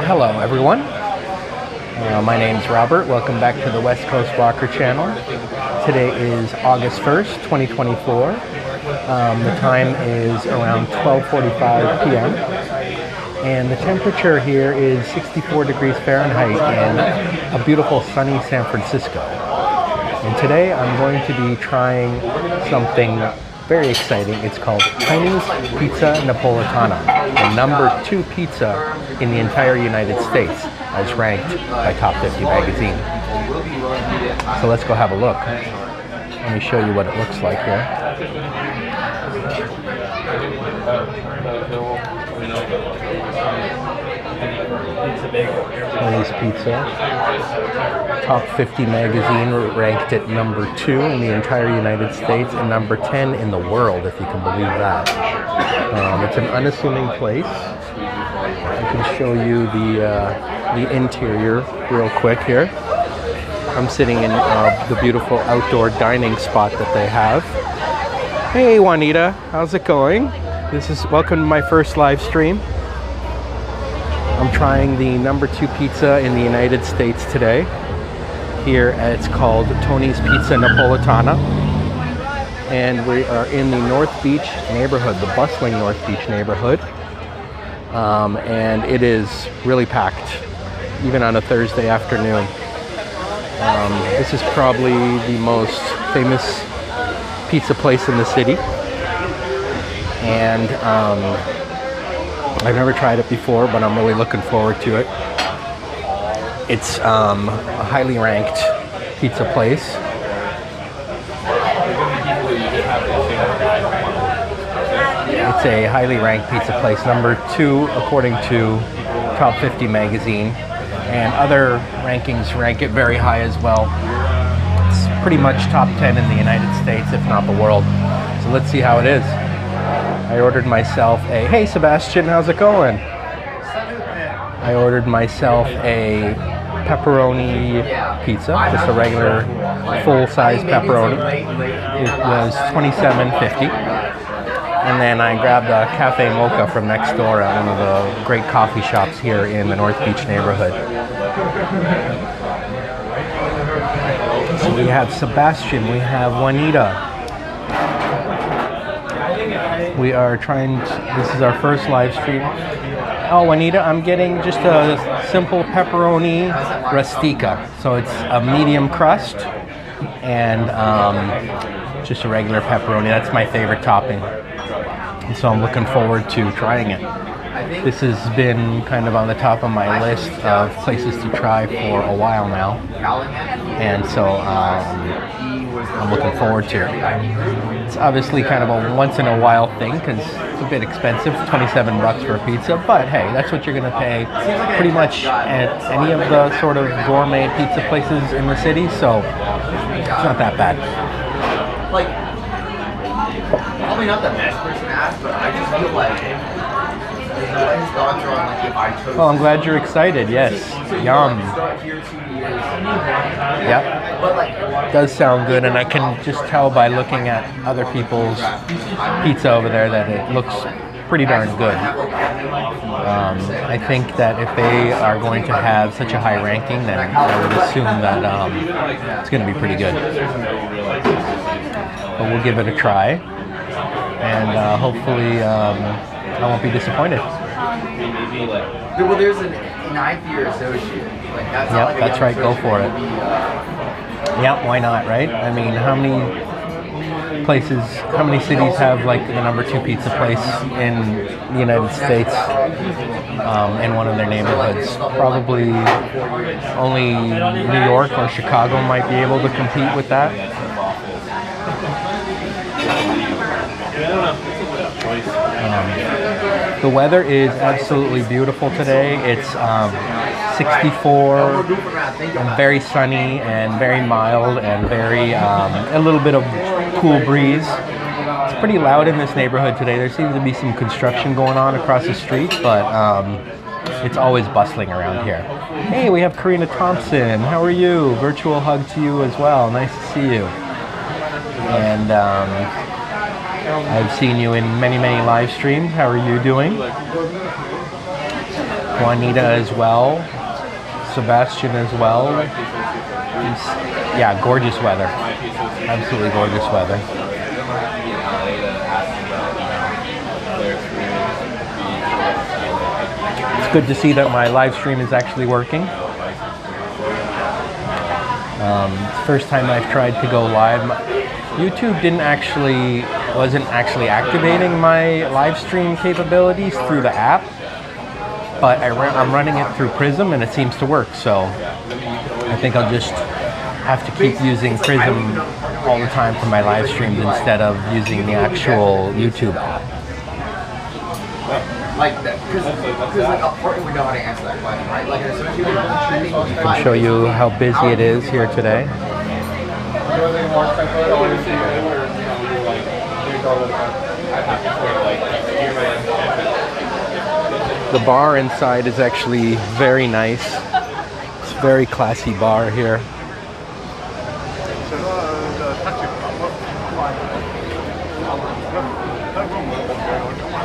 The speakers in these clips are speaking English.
Hello everyone, my name's Robert. Welcome back to the West Coast Rocker channel. Today is August 1st, 2024. The time is around 12:45 p.m. and the temperature here is 64 degrees Fahrenheit in a beautiful sunny San Francisco. And today I'm going to be trying something very exciting. It's called Chinese Pizza Napoletana, the #2 pizza in the entire United States, as ranked by Top 50 magazine. So let's go have a look. Let me show you what it looks like here. Chinese pizza. Top 50 magazine ranked it #2 in the entire United States and #10 in the world, if you can believe that. It's an unassuming place. I can show you the interior real quick here. I'm sitting in the beautiful outdoor dining spot that they have. Hey Juanita, how's it going? Welcome to my first live stream. I'm trying the #2 pizza in the United States today. Here it's called Tony's Pizza Napoletana. And we are in the North Beach neighborhood, the bustling North Beach neighborhood. And it is really packed, even on a Thursday afternoon. This is probably the most famous pizza place in the city. And I've never tried it before, but I'm really looking forward to it. It's a highly ranked pizza place. It's a highly ranked pizza place, #2 according to Top 50 magazine, and other rankings rank it very high as well. It's pretty much top 10 in the United States, if not the world. So let's see how it is. I ordered myself hey Sebastian, how's it going? I ordered myself a pepperoni pizza, just a regular full-size pepperoni. It was $27.50. And then I grabbed a cafe mocha from next door at one of the great coffee shops here in the North Beach neighborhood. So we have Sebastian, we have Juanita. We are trying this is our first live stream. Oh, Juanita, I'm getting just a simple pepperoni rustica. So it's a medium crust and just a regular pepperoni. That's my favorite topping. And so I'm looking forward to trying it. This has been kind of on the top of my list of places to try for a while now. And so I'm looking forward to it. It's obviously kind of a once in a while thing because it's a bit expensive, $27 for a pizza, but hey, that's what you're going to pay pretty much at any of the sort of gourmet pizza places in the city, so it's not that bad. Like, probably not the best person to ask, but I just feel like his thoughts are on like if I chose. Well, I'm glad you're excited. Yes, yum. Yep. Does sound good, and I can just tell by looking at other people's pizza over there that it looks pretty darn good. I think that if they are going to have such a high ranking, then I would assume that it's going to be pretty good. But we'll give it a try, and hopefully I won't be disappointed. Well, there's a 9th year associate. Like, that's yep, that's right. Go for it. Yep, why not, right? I mean, how many cities have like the #2 pizza place in the United States in one of their neighborhoods? Probably only New York or Chicago might be able to compete with that. The weather is absolutely beautiful today. It's 64 and very sunny and very mild and very a little bit of cool breeze. It's pretty loud in this neighborhood today. There seems to be some construction going on across the street, but it's always bustling around here. Hey, we have Karina Thompson. How are you? Virtual hug to you as well. Nice to see you. And I've seen you in many live streams. How are you doing? Juanita as well. Sebastian as well. Yeah, gorgeous weather. Absolutely gorgeous weather. It's good to see that my live stream is actually working. First time I've tried to go live. YouTube wasn't actually activating my live stream capabilities through the app, but I'm running it through Prism and it seems to work. So I think I'll just have to keep using Prism all the time for my live streams instead of using the actual YouTube app. Like that, because like up front we know how to answer that question, right? Like as soon as you I can show you how busy it is here today. The bar inside is actually very nice. It's a very classy bar here.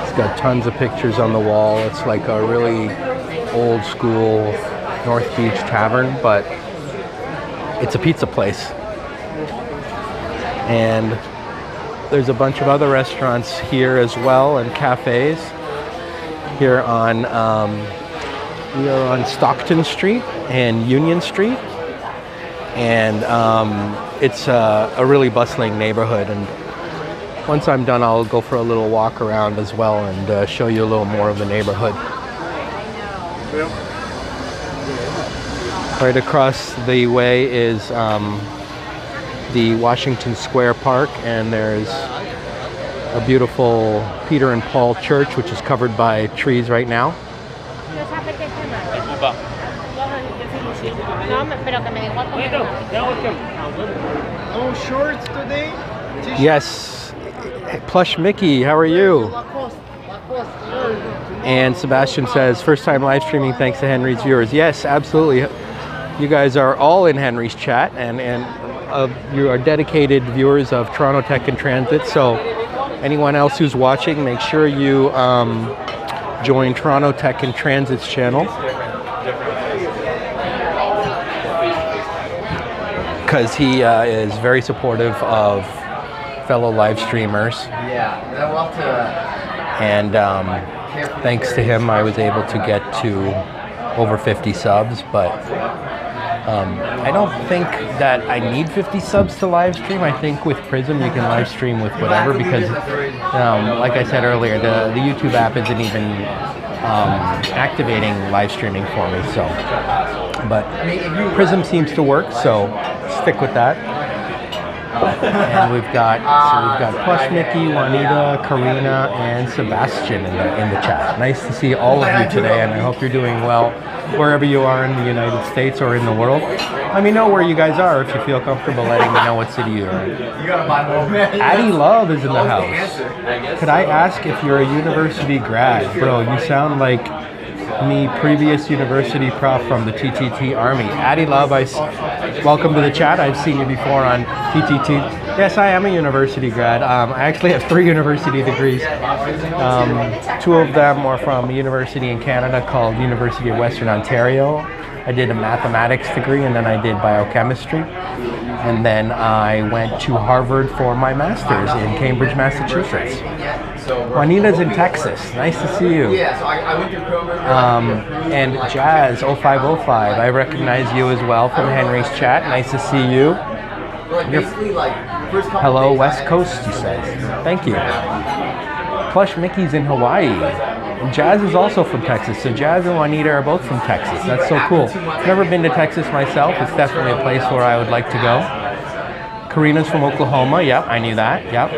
It's got tons of pictures on the wall. It's like a really old school North Beach tavern, but it's a pizza place. And there's a bunch of other restaurants here as well, and cafes. Here on, we are on Stockton Street and Union Street. And it's a really bustling neighborhood. And once I'm done, I'll go for a little walk around as well and show you a little more of the neighborhood. Right across the way is the Washington Square Park, and there's a beautiful Peter and Paul Church, which is covered by trees right now. No shorts today? Yes. Plush Mickey, how are you? And Sebastian says, first time live streaming thanks to Henry's viewers. Yes, absolutely. You guys are all in Henry's chat, and you are dedicated viewers of Toronto Tech and Transit. So anyone else who's watching, make sure you join Toronto Tech and Transit's channel, because he is very supportive of fellow live streamers. Yeah, I love to. And thanks to him, I was able to get to over 50 subs, but I don't think that I need 50 subs to live stream. I think with Prism you can live stream with whatever, because like I said earlier, the YouTube app isn't even activating live streaming for me. So, but Prism seems to work, so stick with that. And we've got Plush Mickey, Juanita, Karina, and Sebastian in the chat. Nice to see all of you today, and I hope you're doing well wherever you are in the United States or in the world. Let me know where you guys are if you feel comfortable letting me know what city you're in. You gotta buy more. Addie Love is in the house. Could I ask if you're a university grad? Bro, you sound like me, previous university prof from the TTT Army. Addie Love, welcome to the chat. I've seen you before on TTT. Yes, I am a university grad. I actually have 3 university degrees. 2 of them are from a university in Canada called University of Western Ontario. I did a mathematics degree, and then I did biochemistry. And then I went to Harvard for my master's in Cambridge, Massachusetts. Juanita's in Texas. Nice to see you. Yeah, so I went through program. And Jazz 0505, I recognize you as well from Henry's chat. Nice to see you. Hello, West Coast, you said. Thank you. Plush Mickey's in Hawaii. And Jazz is also from Texas. So Jazz and Juanita are both from Texas. That's so cool. Never been to Texas myself. It's definitely a place where I would like to go. Karina's from Oklahoma. Yep, I knew that. Yep.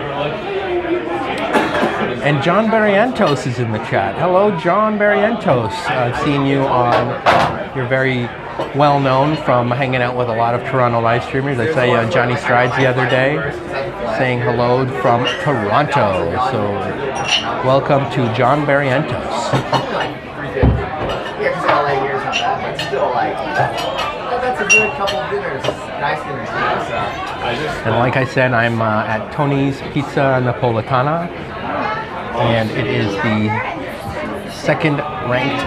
And John Barrientos is in the chat. Hello, John Barrientos. I've seen you on, you're very well known from hanging out with a lot of Toronto live streamers. I saw you on Johnny Strides the other day saying hello from Toronto. So welcome to John Barrientos. That's a good couple of dinners. Nice dinners. And like I said, I'm at Tony's Pizza Napoletana, and it is the second ranked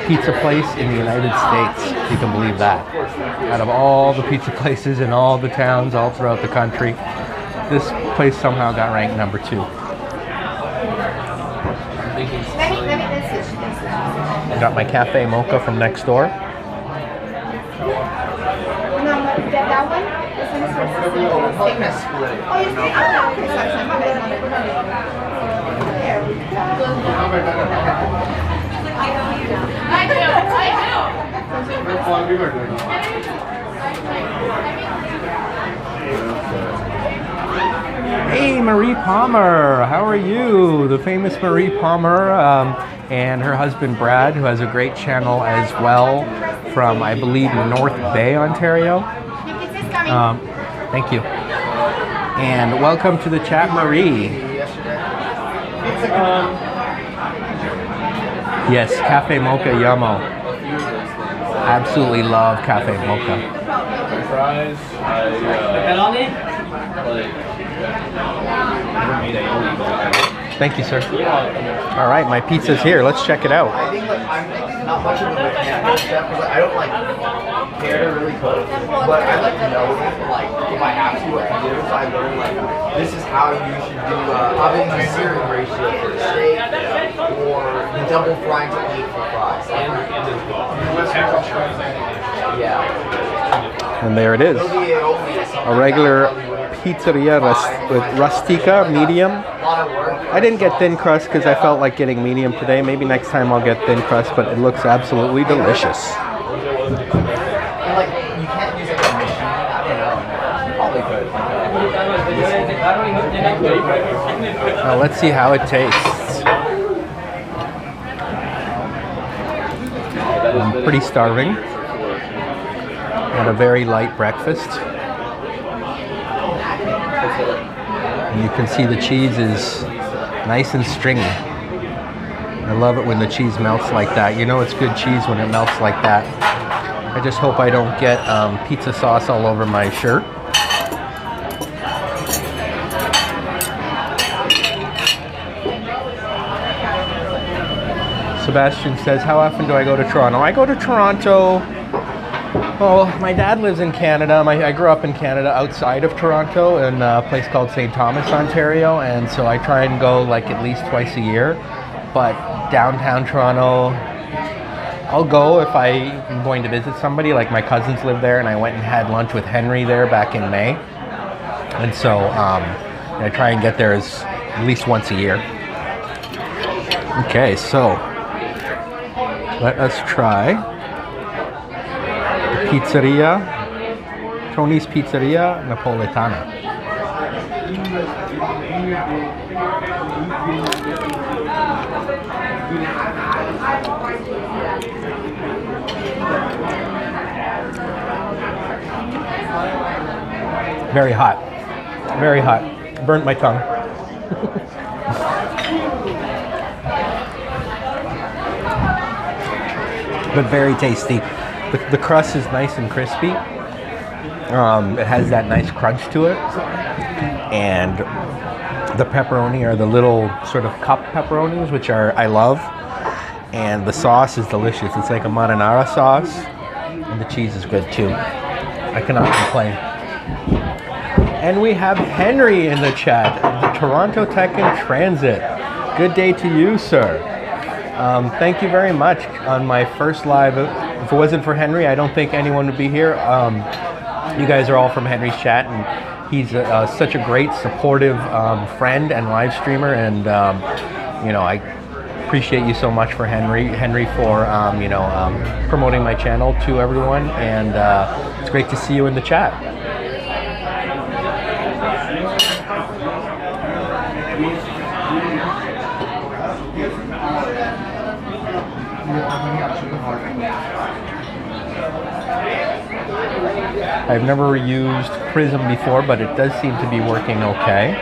pizza place in the United States, if you can believe that. Out of all the pizza places in all the towns all throughout the country, this place somehow got ranked number 2. I got my cafe mocha from next door. Hey, Marie Palmer, how are you? The famous Marie Palmer and her husband Brad, who has a great channel as well from, I believe, North Bay, Ontario. Thank you. And welcome to the chat, Marie. Yes, Cafe Mocha Yummo. Absolutely love Cafe Mocha. Fries. Thank you, sir. All right, my pizza's here. Let's check it out. I think I'm not much of a mechanical chef because I don't care to really cook, but I like to know if I have to, what to do. So I learn this is how you should do having the searing ratio for steak or the double frying technique for fries. Yeah. And there it is. A regular pizzeria with rustica, medium. I didn't get thin crust because I felt like getting medium today. Maybe next time I'll get thin crust, but it looks absolutely delicious. You can't use it for a machine. I don't know. Probably could. Now let's see how it tastes. I'm pretty starving. Had a very light breakfast. And you can see the cheese is nice and stringy. I love it when the cheese melts like that. You know it's good cheese when it melts like that. I just hope I don't get pizza sauce all over my shirt. Sebastian says, how often do I go to Toronto? I go to Toronto. Well, my dad lives in Canada. I grew up in Canada outside of Toronto in a place called St. Thomas, Ontario, and so I try and go at least twice a year. But downtown Toronto, I'll go if I'm going to visit somebody. Like my cousins live there, and I went and had lunch with Henry there back in May. And so I try and get there at least once a year. Okay, so let us try Pizzeria, Tony's Pizzeria Napoletana. Very hot. Very hot. Burnt my tongue. But very tasty. The crust is nice and crispy. It has that nice crunch to it. And the pepperoni are the little sort of cup pepperonis, which I love. And the sauce is delicious. It's like a marinara sauce. And the cheese is good too. I cannot complain. And we have Henry in the chat. The Toronto Tech in Transit. Good day to you, sir. Thank you very much on my first live. If it wasn't for Henry, I don't think anyone would be here. You guys are all from Henry's chat, and he's such a great, supportive friend and live streamer. And I appreciate you so much for Henry for promoting my channel to everyone. And it's great to see you in the chat. I've never used Prism before, but it does seem to be working okay.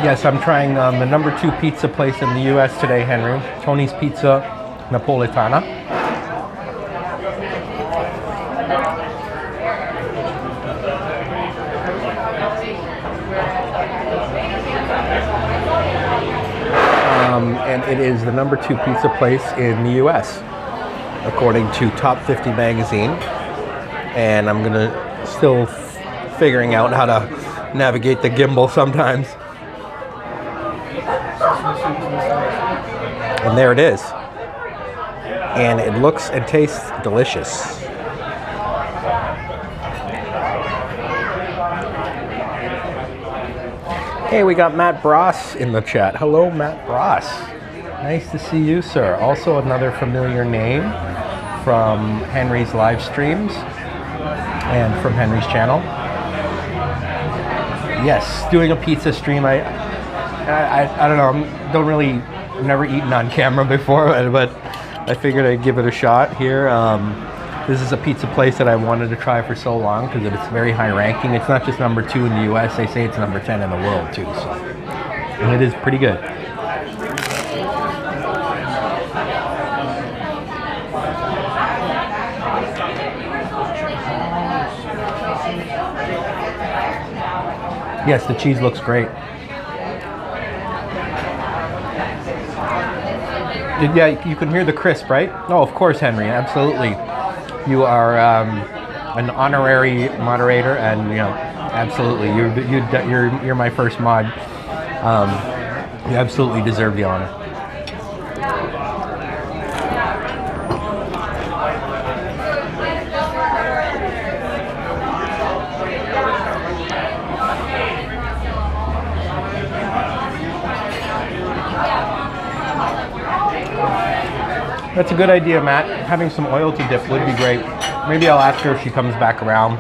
Yes, I'm trying the #2 pizza place in the U.S. today, Henry. Tony's Pizza Napoletana. And it is the #2 pizza place in the U.S. according to Top 50 magazine. And I'm gonna still figuring out how to navigate the gimbal sometimes. And there it is. And it looks and tastes delicious. Hey, we got Matt Bross in the chat. Hello, Matt Bross. Nice to see you, sir. Also another familiar name from Henry's live streams and from Henry's channel. Yes, doing a pizza stream. I don't know. I've never eaten on camera before, but I figured I'd give it a shot here. This is a pizza place that I wanted to try for so long because it's very high ranking. It's not just #2 in the US, they say it's #10 in the world too. So. And it is pretty good. Yes, the cheese looks great. Yeah, you can hear the crisp, right? Oh, of course, Henry, absolutely. You are an honorary moderator, and you know, absolutely, you're my first mod. You absolutely deserve the honor. That's a good idea, Matt. Having some oil to dip would be great. Maybe I'll ask her if she comes back around.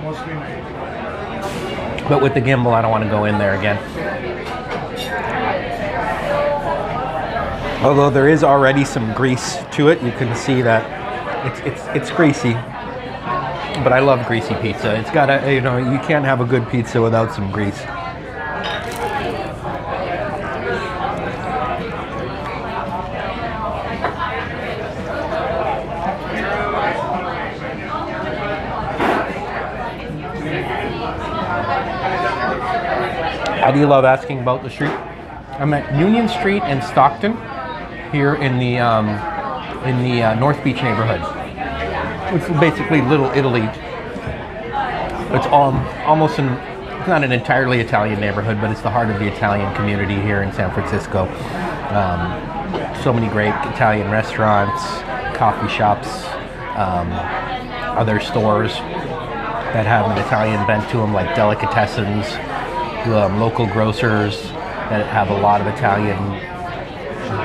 But with the gimbal, I don't want to go in there again. Although there is already some grease to it, you can see that it's greasy. But I love greasy pizza. It's gotta, you know, you can't have a good pizza without some grease. How do you love asking about the street? I'm at Union Street in Stockton, here in the North Beach neighborhood. It's basically Little Italy. It's almost it's not an entirely Italian neighborhood, but it's the heart of the Italian community here in San Francisco. So many great Italian restaurants, coffee shops, other stores that have an Italian bent to them, like delicatessens. Local grocers that have a lot of Italian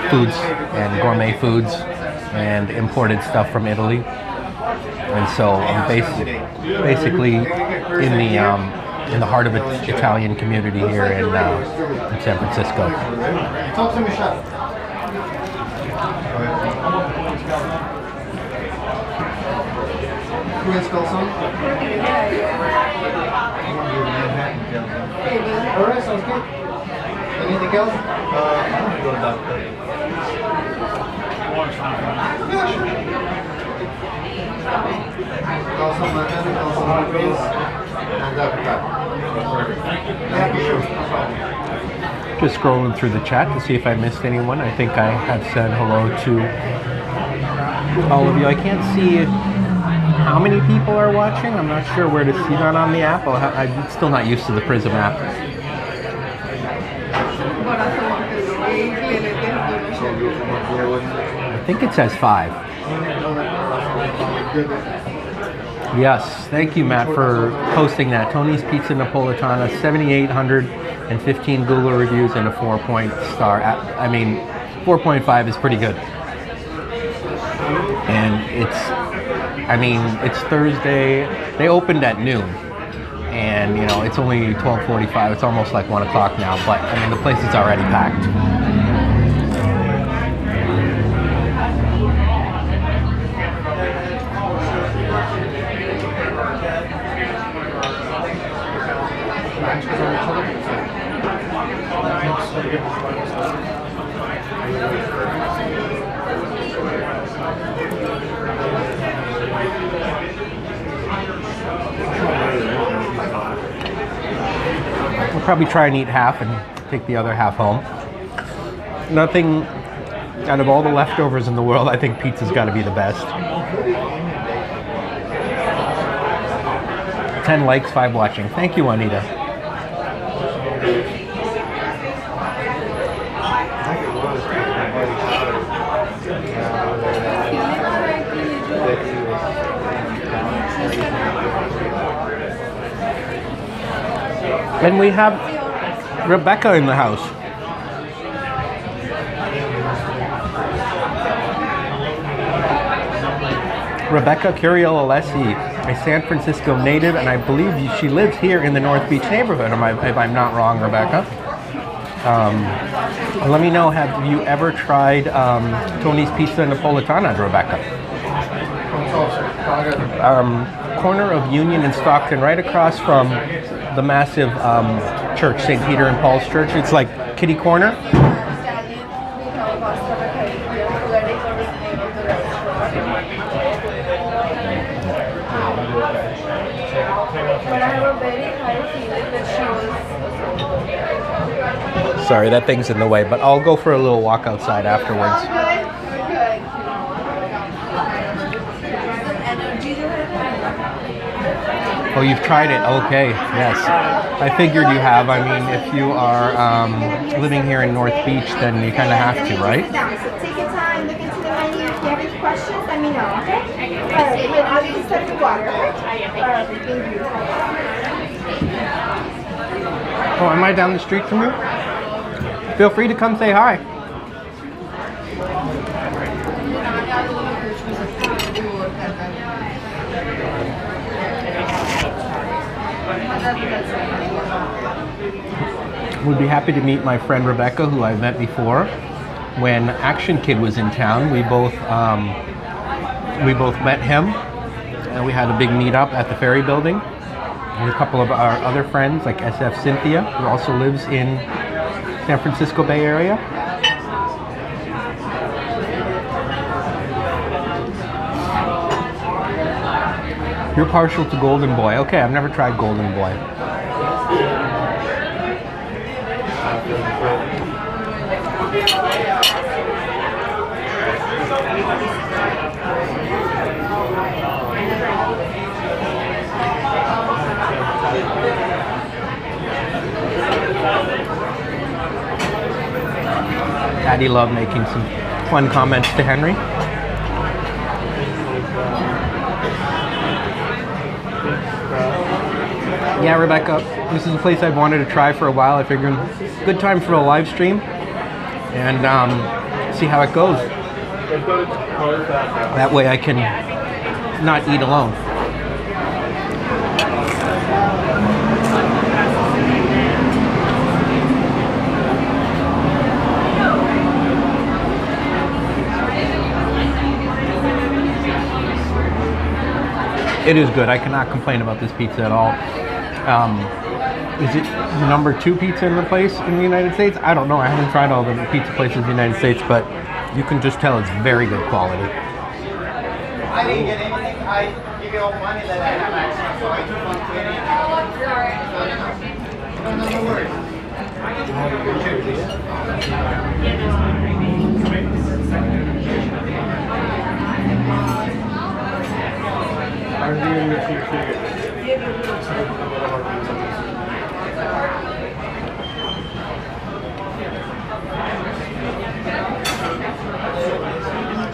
foods and gourmet foods and imported stuff from Italy. And so I'm basically in the heart of the Italian community here in San Francisco. Talk to me, chef. Can we spell some? Alright, sounds good. Anything else? I'm gonna go down. Yeah, sure. Also, please. And thank you. Just scrolling through the chat to see if I missed anyone. I think I have said hello to all of you. I can't see how many people are watching. I'm not sure where to see that on the app. I'm still not used to the Prism app. I think it says 5. Yes, thank you, Matt, for posting that. Tony's Pizza Napoletana, 7,815 Google reviews and a 4-point star. I mean, 4.5 is pretty good. And it's Thursday. They opened at noon, and you know it's only 12:45. It's almost like 1 o'clock now, but I mean the place is already packed. We'll probably try and eat half and take the other half home. Nothing out of all the leftovers in the world, I think pizza's got to be the best. 10 likes, 5 watching. Thank you, Juanita. And we have Rebecca in the house. Rebecca Curiel-Alessi, a San Francisco native, and I believe she lives here in the North Beach neighborhood, if I'm not wrong, Rebecca. Let me know, have you ever tried Tony's Pizza Napoletana, Rebecca? Corner of Union and Stockton, right across from the massive church, St. Peter and Paul's Church. It's like kitty corner. Sorry, that thing's in the way, but I'll go for a little walk outside afterwards. Oh, you've tried it? Okay, yes. I figured you have. I mean, if you are living here in North Beach, then you kind of have to, right? So take your time, look into the menu. If you have any questions, let me know, okay? Alright, I'll just set the water, okay? Alright, thank you. Oh, am I down the street from you? Feel free to come say hi. Would be happy to meet my friend Rebecca, who I've met before. When Action Kid was in town, we both met him, and we had a big meetup at the Ferry Building. And a couple of our other friends, like SF Cynthia, who also lives in San Francisco Bay Area. You're partial to Golden Boy. Okay, I've never tried Golden Boy. Daddy loved making some fun comments to Henry. Yeah, Rebecca, this is a place I've wanted to try for a while. I figured good time for a live stream and see how it goes. That way I can not eat alone. It is good. I cannot complain about this pizza at all. Is it the #2 pizza in the place in the United States? I don't know. I haven't tried all the pizza places in the United States, but you can just tell it's very good quality. I didn't get anything. I give you all money that I have access, so I took on 20. No worries.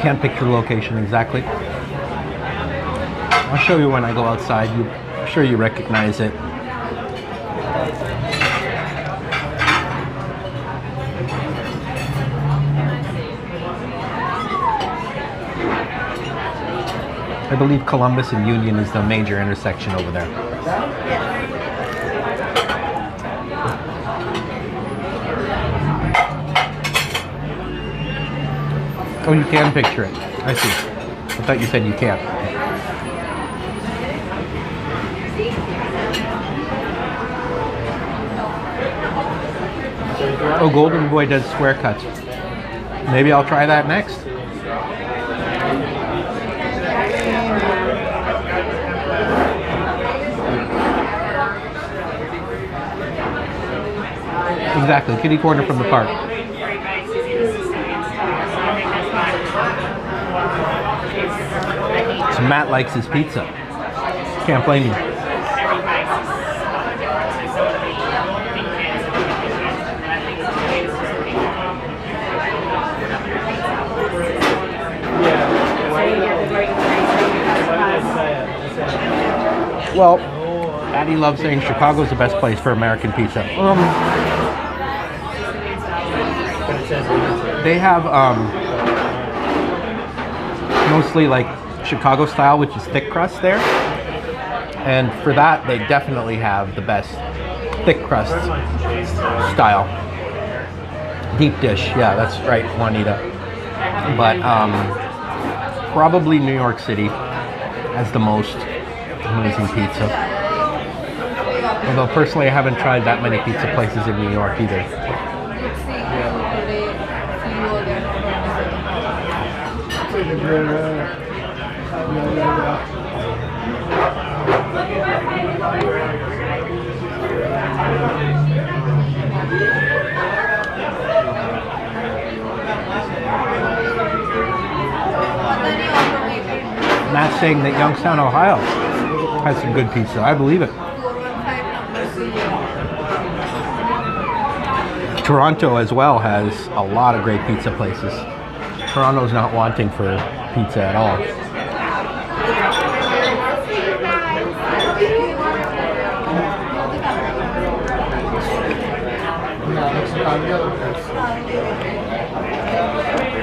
Can't picture the location exactly. I'll show you when I go outside. I'm sure you recognize it. I believe Columbus and Union is the major intersection over there. Oh, you can picture it. I see. I thought you said you can't. So if you're Oh, Golden Boy does square cuts. Maybe I'll try that next. Exactly, kitty corner from the park. So Matt likes his pizza. Can't blame you. Well, Addie loves saying Chicago's the best place for American pizza. They have mostly like Chicago style, which is thick crust there. And for that, they definitely have the best thick crust style. Deep dish, yeah, that's right, Juanita. But probably New York City has the most amazing pizza. Although personally, I haven't tried that many pizza places in New York either. Matt's saying that Youngstown, Ohio has some good pizza. I believe it. Toronto as well has a lot of great pizza places. Toronto's not wanting for pizza at all.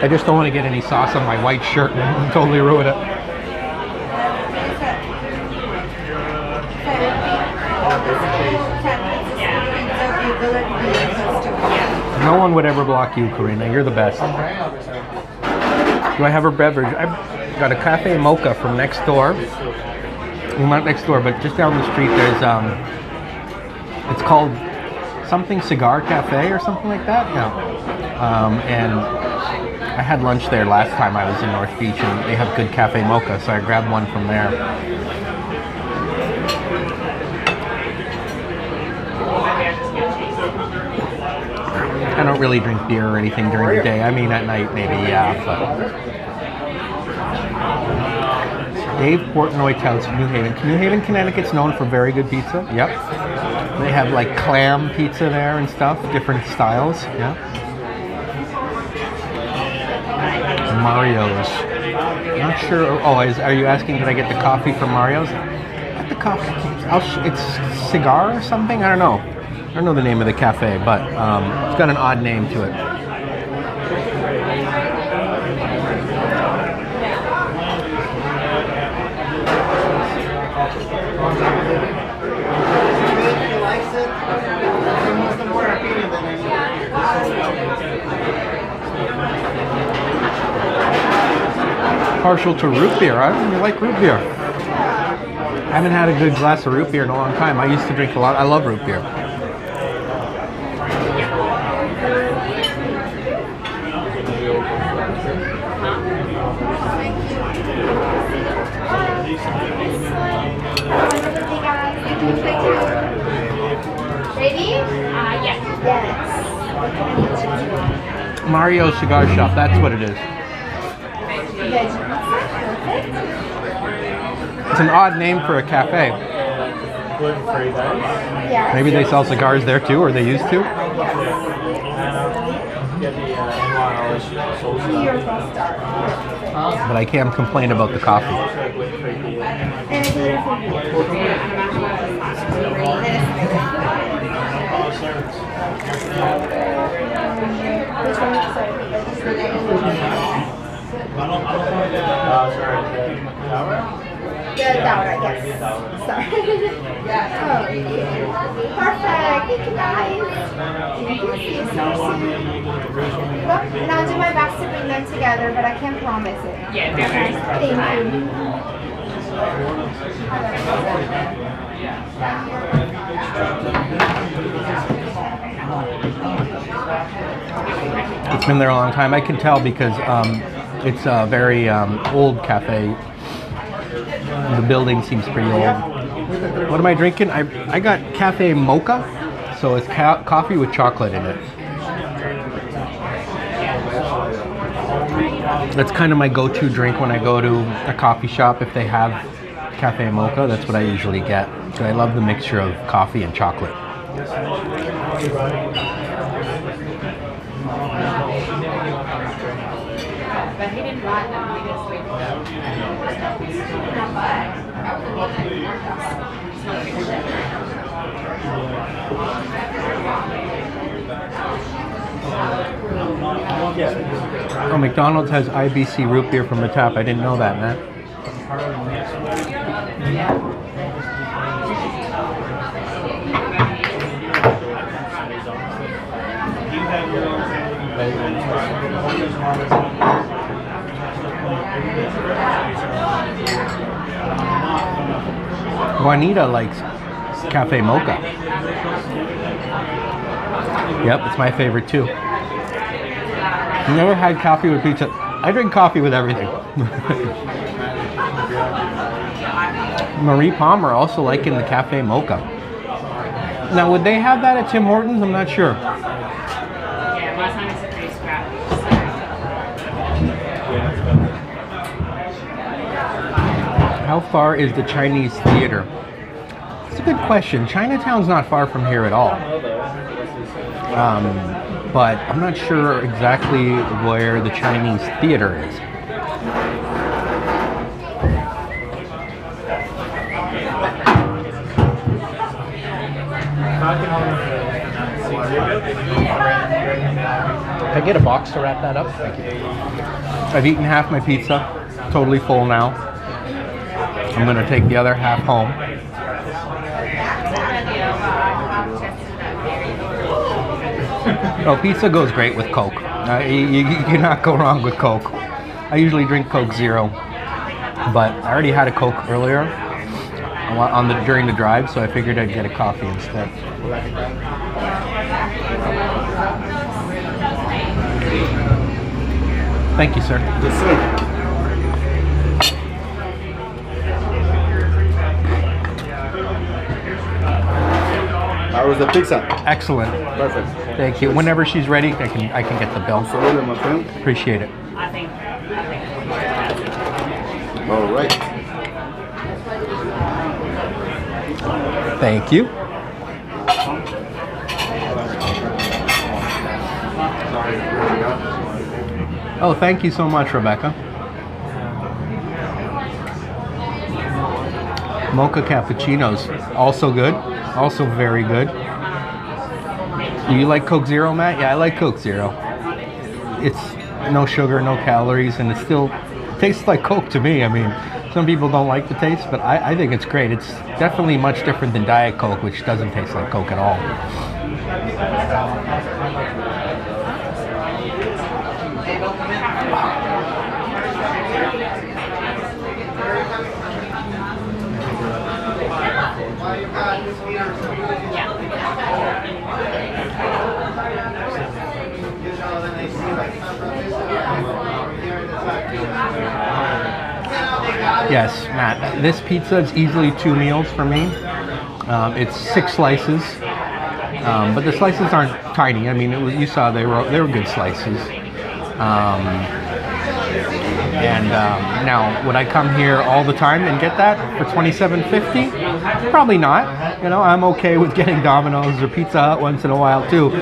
I just don't want to get any sauce on my white shirt and totally ruin it. No one would ever block you, Karina. You're the best. Do I have a beverage? I've got a cafe mocha from next door. Well, not next door, but just down the street. There's it's called something Cigar Cafe or something like that. Yeah. And I had lunch there last time I was in North Beach, and they have good cafe mocha, so I grabbed one from there. I don't really drink beer or anything during the day. I mean, at night maybe, yeah. But Dave Portnoy touts New Haven. New Haven, Connecticut's known for very good pizza. Yep. They have like clam pizza there and stuff, different styles. Yeah. Mario's. Not sure. Oh, are you asking did I get the coffee from Mario's? At the coffee. It's Cigar or something. I don't know. I don't know the name of the cafe, but it's got an odd name to it. Partial to root beer. I don't really like root beer. I haven't had a good glass of root beer in a long time. I used to drink a lot. I love root beer. Ready? Yes. Yes. Mario Cigar Shop, that's what it is. It's an odd name for a cafe. Maybe they sell cigars there too, or they used to. But I can't complain about the coffee. Yes. Sorry. Perfect. Thank you guys. And I'll do my best to bring them together, but I can't promise it. Yeah, very nice. Thank you. It's been there a long time. I can tell because it's a very old cafe. The building seems pretty old. What am I drinking? I got cafe mocha, so it's coffee with chocolate in it. That's kind of my go-to drink when I go to a coffee shop. If they have cafe mocha, that's what I usually get. So I love the mixture of coffee and chocolate. But he didn't write them. He just Oh, McDonald's has IBC root beer from the tap. I didn't know that, man. Juanita likes cafe mocha. Yep, it's my favorite too. Never had coffee with pizza. I drink coffee with everything. Marie Palmer also liking the cafe mocha. Now, would they have that at Tim Hortons? I'm not sure. yeah, last time it's a pretty scrap. How far is the Chinese theater? It's a good question. Chinatown's not far from here at all. But I'm not sure exactly where the Chinese theater is. Can I get a box to wrap that up? Thank you. I've eaten half my pizza. Totally full now. I'm going to take the other half home. Oh, pizza goes great with Coke. You cannot go wrong with Coke. I usually drink Coke Zero, but I already had a Coke earlier during the drive, so I figured I'd get a coffee instead. Thank you, sir. Yes, sir. How was the pizza? Excellent. Perfect. Thank you. Whenever she's ready, I can get the bill. Absolutely, my friend. Appreciate it. All right. Thank you. Oh, thank you so much, Rebecca. Mocha cappuccinos, also good. Also very good. Do you like Coke Zero, Matt? Yeah, I like Coke Zero. It's no sugar, no calories, and it still tastes like Coke to me. I mean, some people don't like the taste, but I think it's great. It's definitely much different than Diet Coke, which doesn't taste like Coke at all. Yes, Matt, this pizza is easily 2 meals for me. It's 6 slices, but the slices aren't tiny. I mean, you saw they were good slices. Now, would I come here all the time and get that for $27.50? Probably not. You know, I'm okay with getting Domino's or Pizza Hut once in a while too.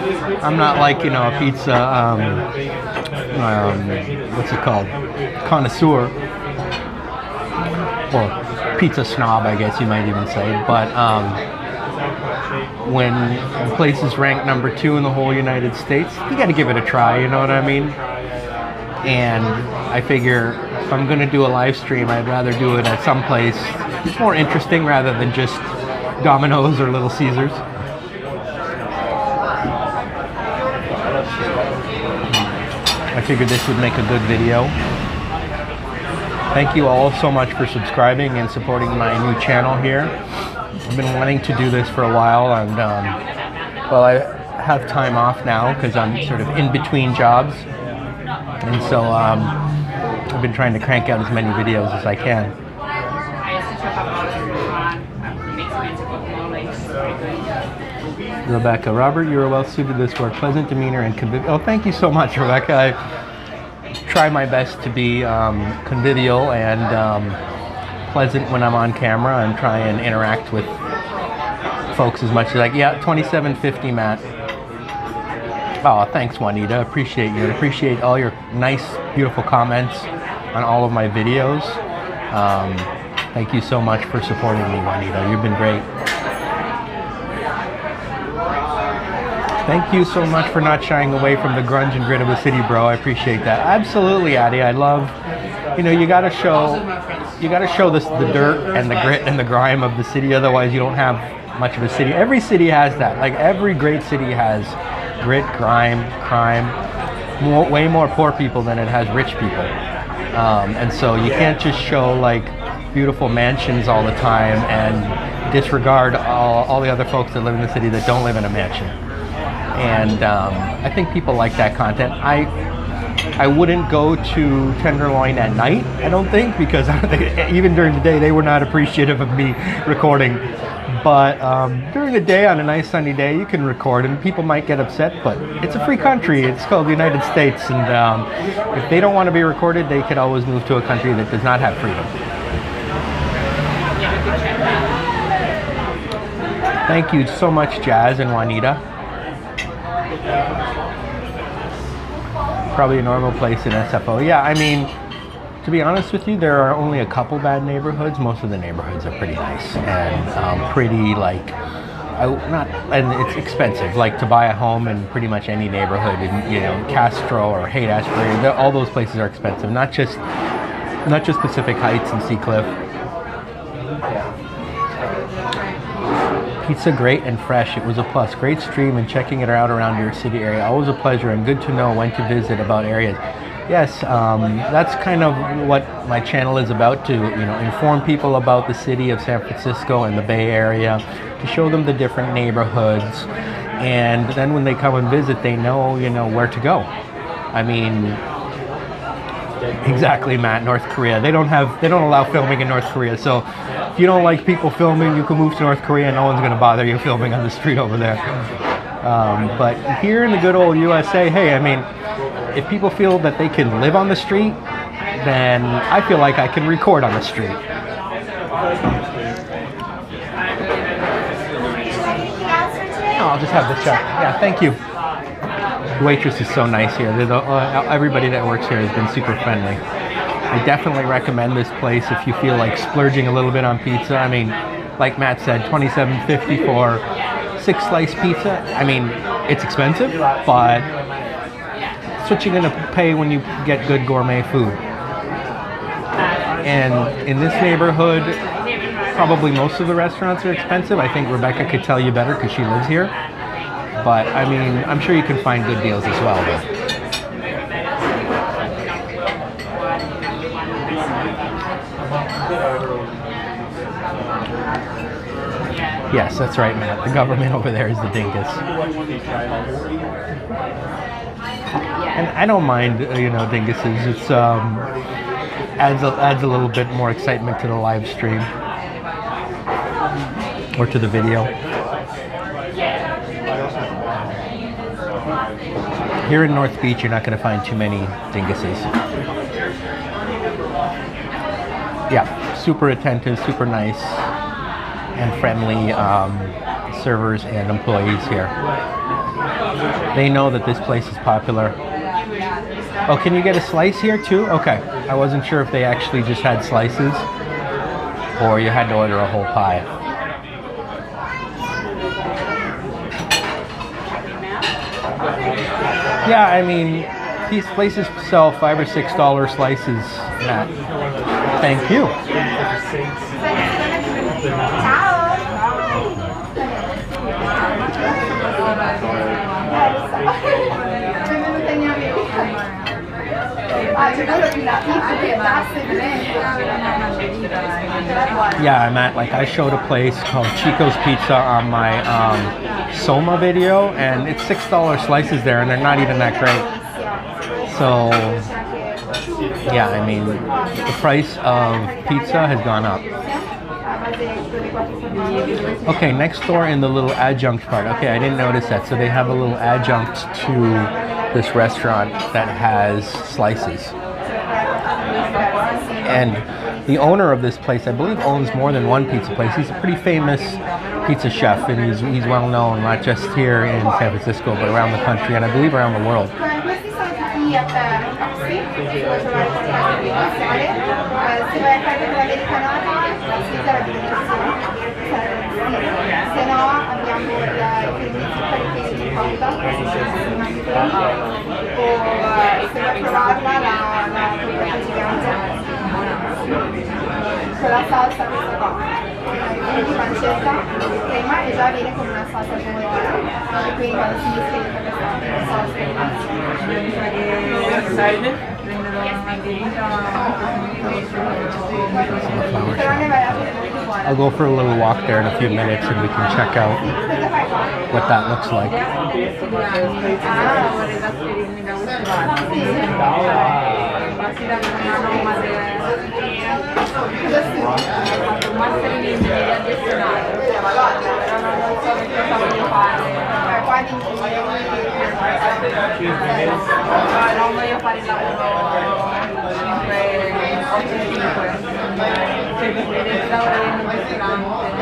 I'm not like, you know, a pizza, what's it called? Connoisseur. Or pizza snob, I guess you might even say. But when the place is ranked number 2 in the whole United States, you got to give it a try, you know what I mean? And I figure if I'm going to do a live stream, I'd rather do it at some place more interesting rather than just Domino's or Little Caesars. I figured this would make a good video. Thank you all so much for subscribing and supporting my new channel here. I've been wanting to do this for a while, and well, I have time off now because I'm sort of in between jobs. And so I've been trying to crank out as many videos as I can. I used to chop up all the restaurant, make some into guacamole. It's very good. Rebecca, Robert, you are well suited to this work. Pleasant demeanor and convivial. Oh, thank you so much, Rebecca. I try my best to be convivial and pleasant when I'm on camera and try and interact with folks as much as I can. Yeah, 2750, Matt. Oh, thanks, Juanita. Appreciate you. And appreciate all your nice, beautiful comments on all of my videos. Thank you so much for supporting me, Juanita. You've been great. Thank you so much for not shying away from the grunge and grit of the city, bro. I appreciate that. Absolutely, Addie. I love, you know, you gotta show this, the dirt and the grit and the grime of the city. Otherwise, you don't have much of a city. Every city has that. Like every great city has grit, grime, crime. Way more poor people than it has rich people. And so you can't just show like beautiful mansions all the time and disregard all the other folks that live in the city that don't live in a mansion. And I think people like that content. I wouldn't go to Tenderloin at night, I don't think, because even during the day they were not appreciative of me recording. But during the day, on a nice sunny day, you can record, and people might get upset, but it's a free country. It's called the United States, and if they don't want to be recorded, they can always move to a country that does not have freedom. Thank you so much, Jazz and Juanita. Probably a normal place in SFO. Yeah, I mean, to be honest with you, there are only a couple bad neighborhoods. Most of the neighborhoods are pretty nice and pretty like, and it's expensive. Like to buy a home in pretty much any neighborhood, in, you know, Castro or Haight-Ashbury, all those places are expensive. Not just Pacific Heights and Seacliff. Pizza great and fresh. It was a plus. Great stream and checking it out around your city area. Always a pleasure and good to know when to visit about areas. Yes, that's kind of what my channel is about, to inform people about the city of San Francisco and the Bay Area, to show them the different neighborhoods, and then when they come and visit, they know where to go. I mean, exactly, Matt. North Korea. They don't allow filming in North Korea, so if you don't like people filming, you can move to North Korea. No one's going to bother you filming on the street over there. But here in the good old USA, hey, I mean, if people feel that they can live on the street, then I feel like I can record on the street. I'll just have the check. Yeah, thank you. The waitress is so nice here. Everybody that works here has been super friendly. I definitely recommend this place if you feel like splurging a little bit on pizza. I mean, like Matt said, $27.50 for 6-slice pizza. I mean, it's expensive, but it's what you're going to pay when you get good gourmet food. And in this neighborhood, probably most of the restaurants are expensive. I think Rebecca could tell you better because she lives here. But I mean, I'm sure you can find good deals as well. Though. Yes, that's right, Matt. The government over there is the dingus. And I don't mind, dinguses. It's adds a little bit more excitement to the live stream or to the video. Here in North Beach, you're not going to find too many dinguses. Yeah, super attentive, super nice, and friendly servers and employees here. They know that this place is popular. Oh, can you get a slice here too? Okay, I wasn't sure if they actually just had slices or you had to order a whole pie. Yeah, I mean, these places sell $5 or $6 slices, Matt. Thank you. Yeah, I'm at, I showed a place called Chico's Pizza on my Soma video, and it's $6 slices there, and they're not even that great. So, yeah, I mean, the price of pizza has gone up. Okay, next door in the little adjunct part. Okay, I didn't notice that. So they have a little adjunct to this restaurant that has slices. And the owner of this place, I believe, owns more than one pizza place. He's a pretty famous pizza chef, and he's well known, not just here in San Francisco, but around the country, and I believe around the world. Con la salsa questa qua, quindi pancetta, crema e già viene con una salsa di pomodoro, e quindi quando si mischia questa salsa però ne vale la pena molto buona. I'll go for a little walk there in a few minutes, and we can check out what that looks like.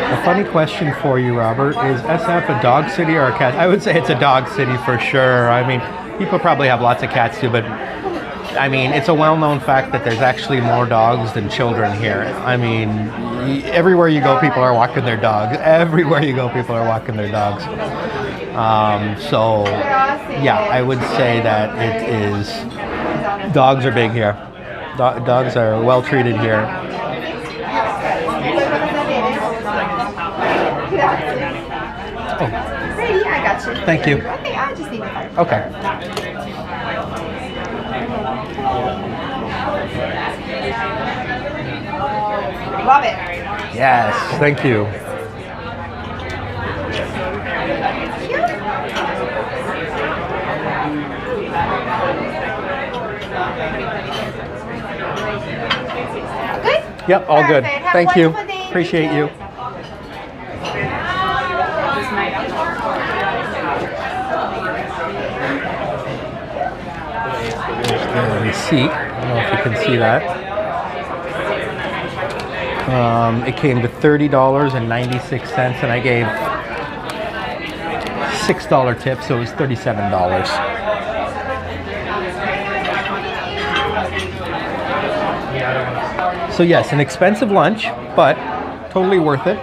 A funny question for you, Robert. Is SF a dog city or a cat? I would say it's a dog city for sure. I mean, people probably have lots of cats too, but I mean, it's a well-known fact that there's actually more dogs than children here. I mean, everywhere you go, people are walking their dogs. Everywhere you go, people are walking their dogs. So, yeah, I would say that it is, dogs are big here. Dogs are well treated here. Oh. Ready? I got you. Thank you. Okay, I'll just leave it. Okay. Love it. Yes, thank you. Good? Yep, all good. Perfect. Have a Thank you. wonderful day. Appreciate you. There's the receipt. I don't know if you can see that. It came to $30.96, and I gave $6 tip, so it was $37. So yes, an expensive lunch, but totally worth it.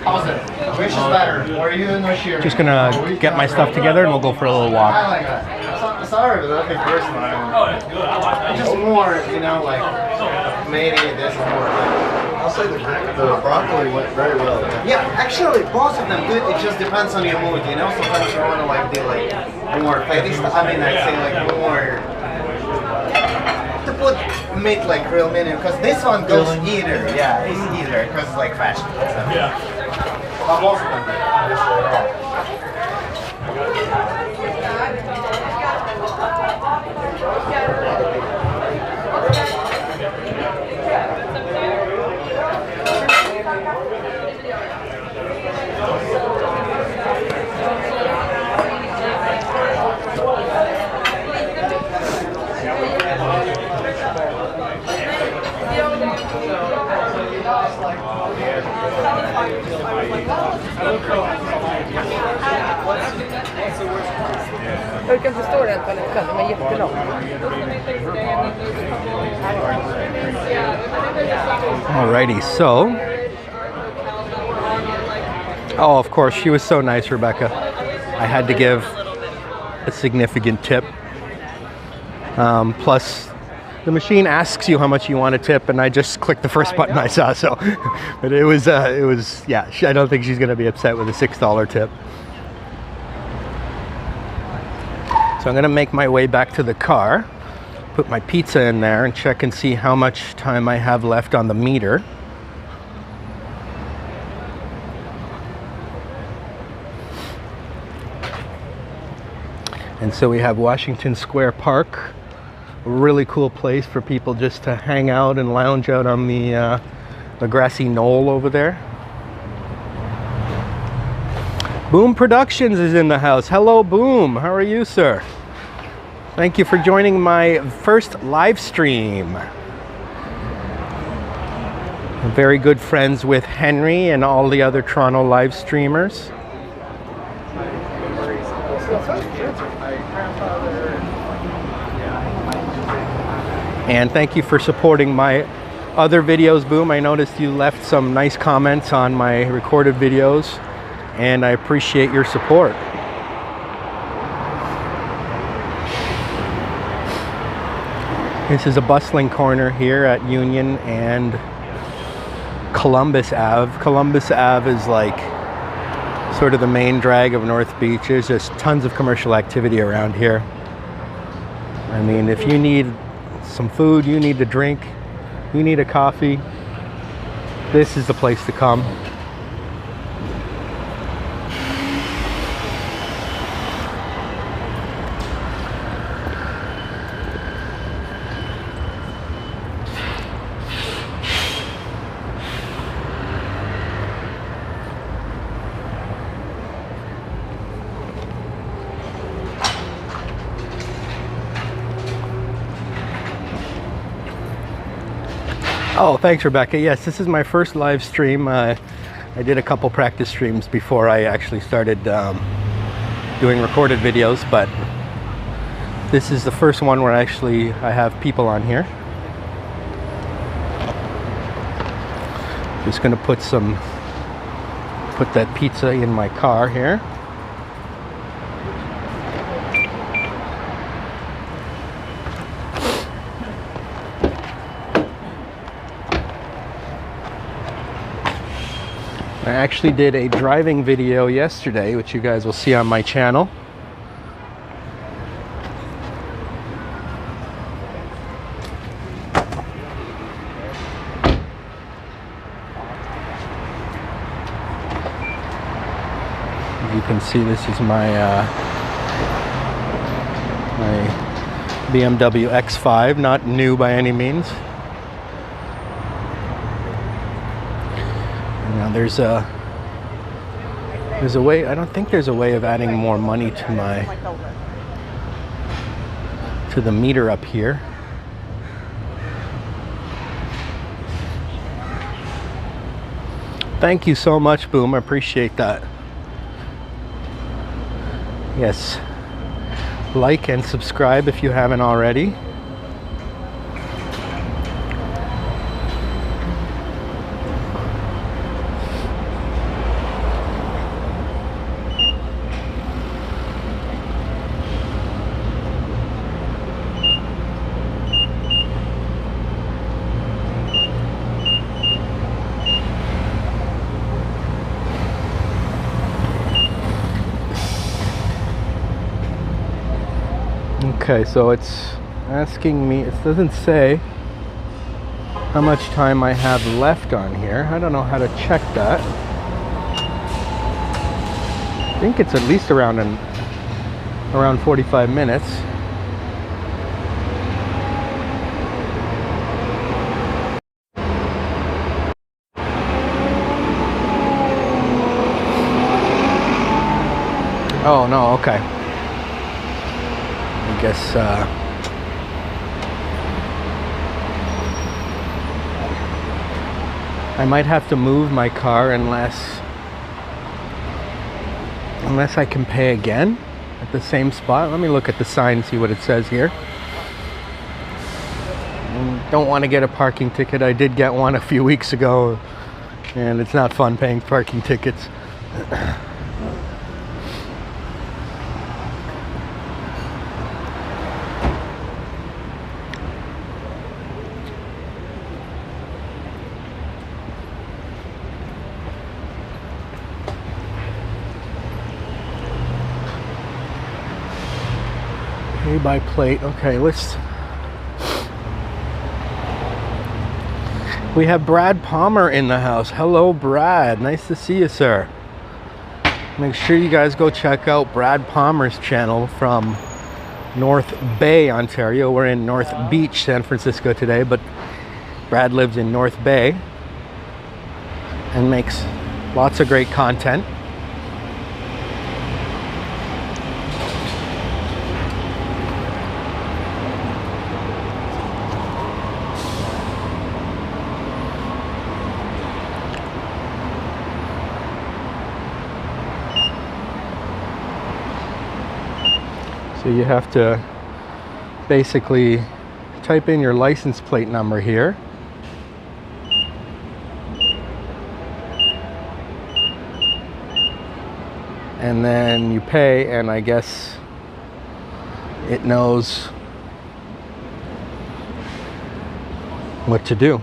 How's it? Which is better? Or you in the sheer? Just gonna get my stuff together and we'll go for a little I walk. like that. Sorry, but nothing personal. Just more, you know, like maybe this is more. I'll say the broccoli went very well. Yeah, actually, both of them good. It just depends on your mood, you know. Sometimes you want to like do like more fatty stuff. I mean, I'd say like more to put meat like real menu, because this one goes either. Yeah, it's either because it's like fashion. So. Yeah. But both of them. Jag kan förstå det på den kan, men jättelång. Alrighty, so. Oh, of course, she was so nice, Rebecca. I had to give a significant tip. Plus, the machine asks you how much you want to tip, and I just clicked the first button I saw. So, but it was, yeah. I don't think she's going to be upset with a $6 tip. So I'm going to make my way back to the car, put my pizza in there, and check and see how much time I have left on the meter. And so we have Washington Square Park, a really cool place for people just to hang out and lounge out on the grassy knoll over there. Boom Productions is in the house. Hello, Boom. How are you, sir? Thank you for joining my first live stream. I'm very good friends with Henry and all the other Toronto live streamers. And thank you for supporting my other videos, Boom. I noticed you left some nice comments on my recorded videos, and I appreciate your support. This is a bustling corner here at Union and Columbus Ave. Columbus Ave is like sort of the main drag of North Beach. There's just tons of commercial activity around here. I mean, if you need some food, you need a drink, you need a coffee, this is the place to come. Oh, thanks, Rebecca. Yes, this is my first live stream. I did a couple practice streams before I actually started doing recorded videos, but this is the first one where actually I have people on here. Just gonna put that pizza in my car here. I actually did a driving video yesterday, which you guys will see on my channel. As you can see, this is my BMW X5, not new by any means. Now there's a way, I don't think there's a way of adding more money to the meter up here. Thank you so much, Boom. I appreciate that. Yes, like and subscribe if you haven't already. Okay, so it's asking me, it doesn't say how much time I have left on here. I don't know how to check that. I think it's at least around 45 minutes. Oh no, okay. I guess I might have to move my car unless I can pay again at the same spot. Let me look at the sign and see what it says here. Don't want to get a parking ticket. I did get one a few weeks ago, and it's not fun paying parking tickets. Pay by plate. Okay, we have Brad Palmer in the house. Hello, Brad. Nice to see you, sir. Make sure you guys go check out Brad Palmer's channel from North Bay, Ontario. We're in North Beach, San Francisco today, but Brad lives in North Bay and makes lots of great content. So you have to basically type in your license plate number here. And then you pay, and I guess it knows what to do.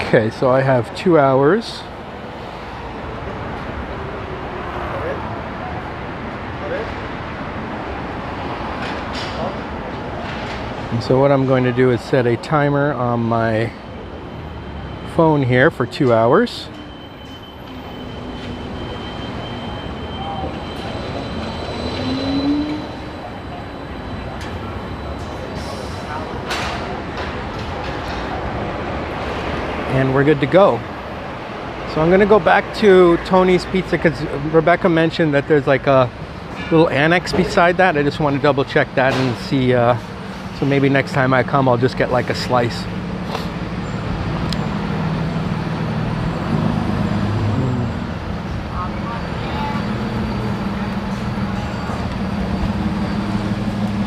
Okay, so I have 2 hours. And so what I'm going to do is set a timer on my phone here for 2 hours. And we're good to go. So I'm going to go back to Tony's Pizza because Rebecca mentioned that there's like a little annex beside that. I just want to double check that and see. So maybe next time I come, I'll just get like a slice.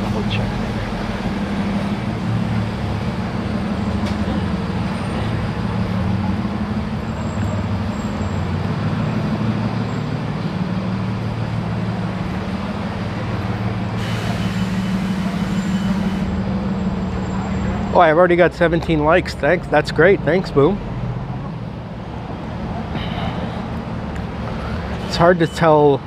Double check. Oh, I've already got 17 likes. Thanks. That's great. Thanks, Boom. It's hard to tell.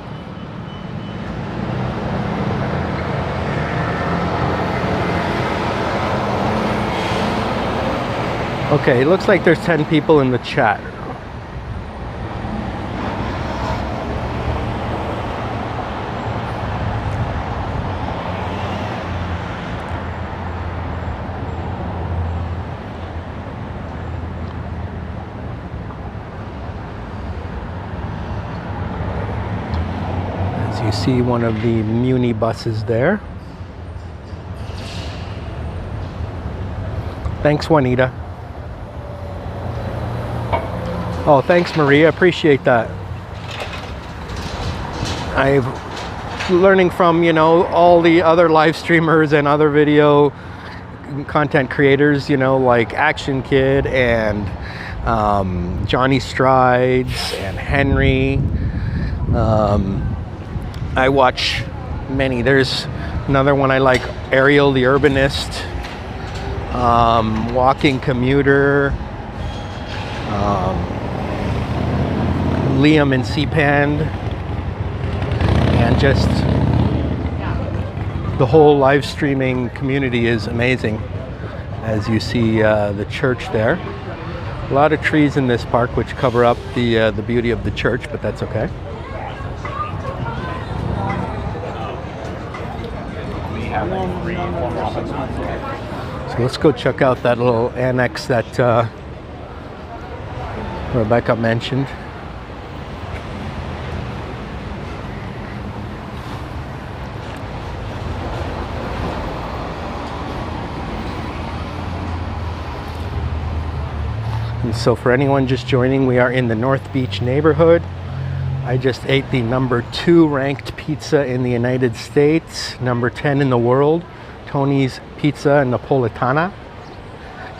Okay, it looks like there's 10 people in the chat. You see one of the Muni buses there. Thanks, Juanita. Oh, thanks, Maria. Appreciate that. I'm learning from, you know, all the other live streamers and other video content creators, you know, like Action Kid and Johnny Strides and Henry. I watch many. There's another one I like, Ariel the Urbanist, Walking Commuter, Liam and C-Pand, and just the whole live streaming community is amazing. As you see the church there. A lot of trees in this park which cover up the beauty of the church, but that's okay. So let's go check out that little annex that Rebecca mentioned. And so for anyone just joining, we are in the North Beach neighborhood. I just ate the #2 ranked pizza in the United States, #10 in the world, Tony's Pizza Napoletana,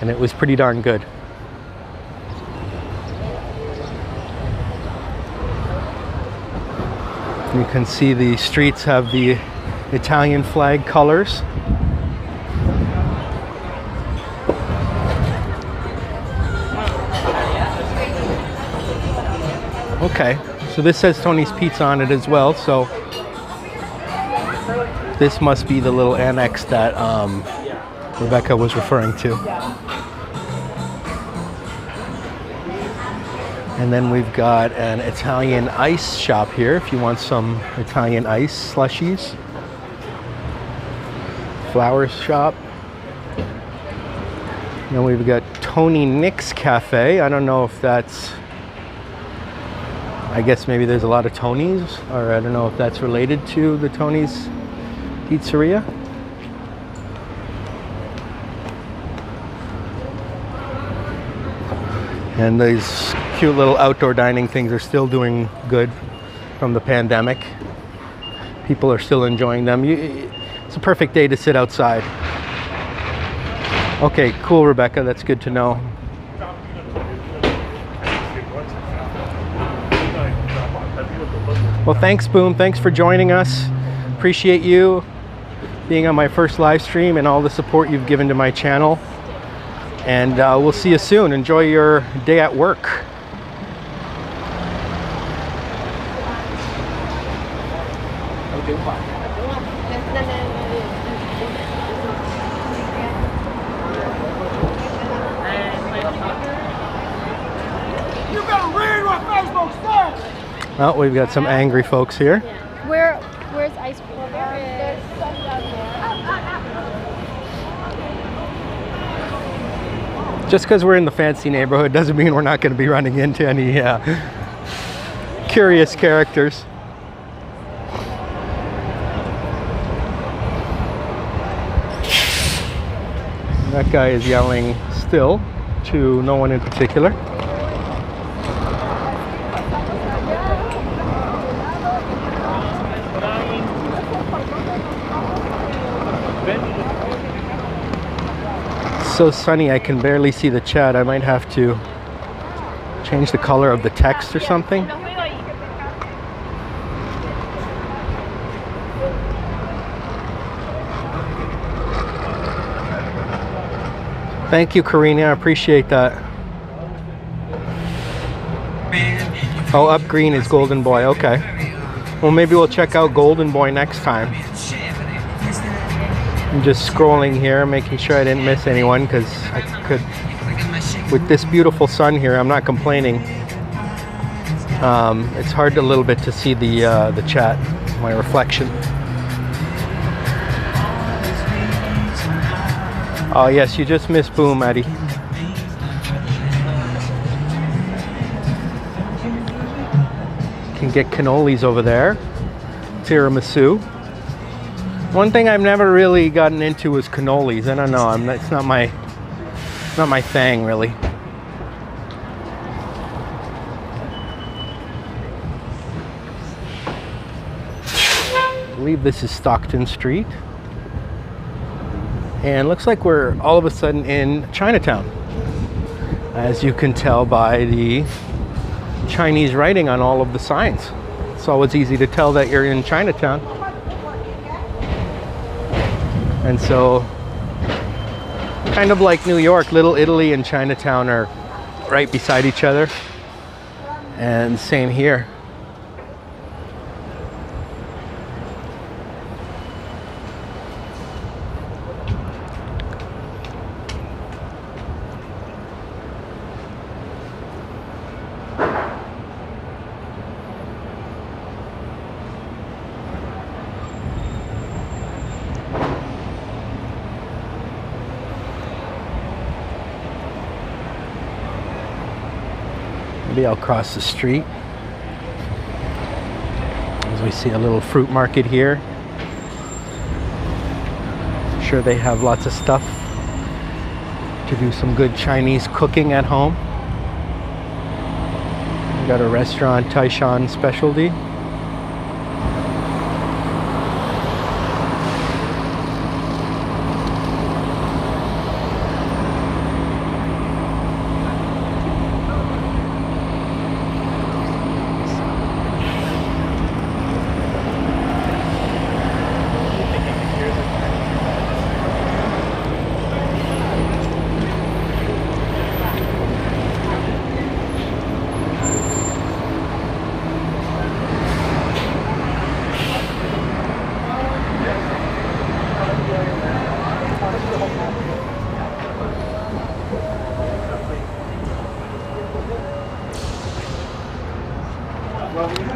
and it was pretty darn good. You can see the streets have the Italian flag colors. Okay, so this says Tony's Pizza on it as well, so this must be the little annex that Rebecca was referring to. And then we've got an Italian ice shop here if you want some Italian ice slushies. Flower shop. And we've got Tony Nick's Cafe. I don't know if that's, I guess maybe there's a lot of Tonys, or I don't know if that's related to the Tony's Pizzeria. And these cute little outdoor dining things are still doing good from the pandemic. People are still enjoying them. It's a perfect day to sit outside. Okay, cool, Rebecca. That's good to know. Well, thanks, Boom. Thanks for joining us. Appreciate you being on my first live stream and all the support you've given to my channel. And we'll see you soon. Enjoy your day at work. You better read what Facebook says! Oh, we've got some angry folks here. Where's ice cream? There's some down there. Just because we're in the fancy neighborhood doesn't mean we're not going to be running into any curious characters. That guy is yelling still to no one in particular. It's so sunny I can barely see the chat. I might have to change the color of the text or something. Thank you, Karina. I appreciate that. Oh, up green is Golden Boy. Okay. Well, maybe we'll check out Golden Boy next time. I'm just scrolling here, making sure I didn't miss anyone, because I could, with this beautiful sun here, I'm not complaining. It's hard a little bit to see the chat, my reflection. Oh yes, you just missed Boom, Eddie. Can get cannolis over there. Tiramisu. One thing I've never really gotten into was cannolis. I don't know. It's not my thing really. I believe this is Stockton Street. And looks like we're all of a sudden in Chinatown, as you can tell by the Chinese writing on all of the signs. It's always easy to tell that you're in Chinatown. And so, kind of like New York, Little Italy and Chinatown are right beside each other. And same here. Maybe I'll cross the street as we see a little fruit market here. I'm sure they have lots of stuff to do some good Chinese cooking at home. We got a restaurant, Taishan Specialty.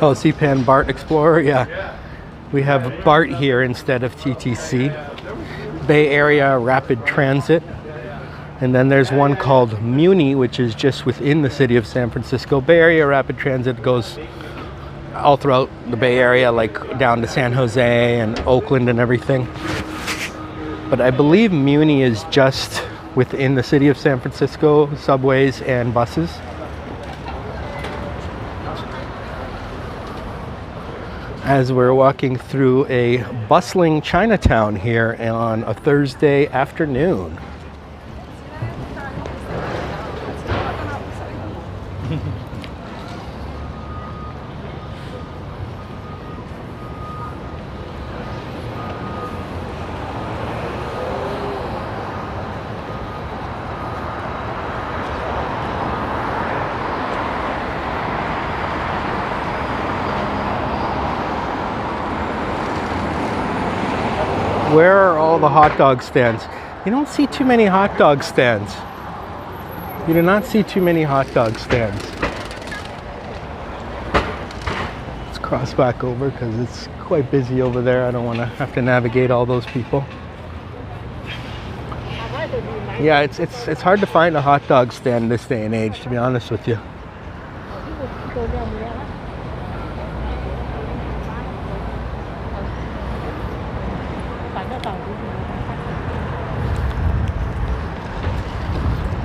Oh, C-Pan BART Explorer, yeah. We have BART here instead of TTC. Bay Area Rapid Transit. And then there's one called Muni, which is just within the city of San Francisco. Bay Area Rapid Transit goes all throughout the Bay Area, like down to San Jose and Oakland and everything. But I believe Muni is just within the city of San Francisco, subways and buses. As we're walking through a bustling Chinatown here on a Thursday afternoon. Where are all the hot dog stands? You don't see too many hot dog stands. You do not see too many hot dog stands. Let's cross back over because it's quite busy over there. I don't want to have to navigate all those people. Yeah, it's hard to find a hot dog stand this day and age, to be honest with you.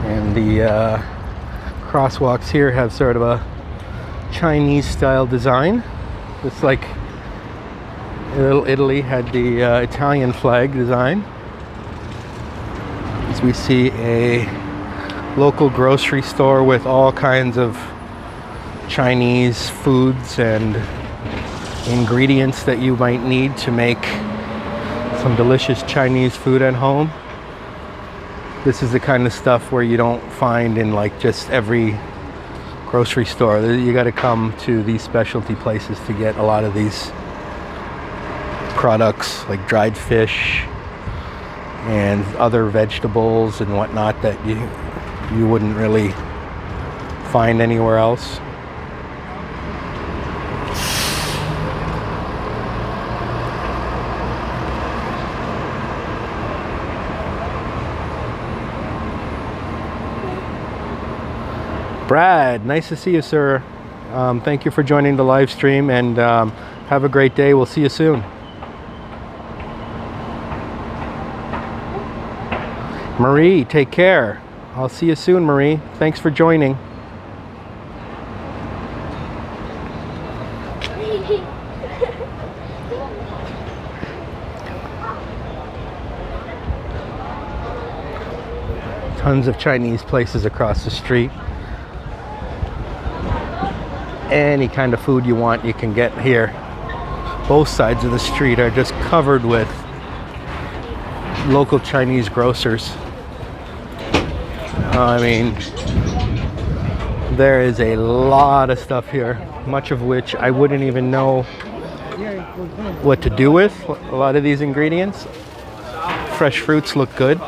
And the crosswalks here have sort of a Chinese style design. It's like Little Italy had the Italian flag design. As we see a local grocery store with all kinds of Chinese foods and ingredients that you might need to make some delicious Chinese food at home. This is the kind of stuff where you don't find in like just every grocery store. You got to come to these specialty places to get a lot of these products, like dried fish and other vegetables and whatnot that you wouldn't really find anywhere else. Brad, nice to see you, sir. Thank you for joining the live stream, and have a great day. We'll see you soon. Marie, take care. I'll see you soon, Marie. Thanks for joining. Tons of Chinese places across the street. Any kind of food you want, you can get here. Both sides of the street are just covered with local Chinese grocers. I mean, there is a lot of stuff here, much of which I wouldn't even know what to do with. A lot of these ingredients. Fresh fruits look good.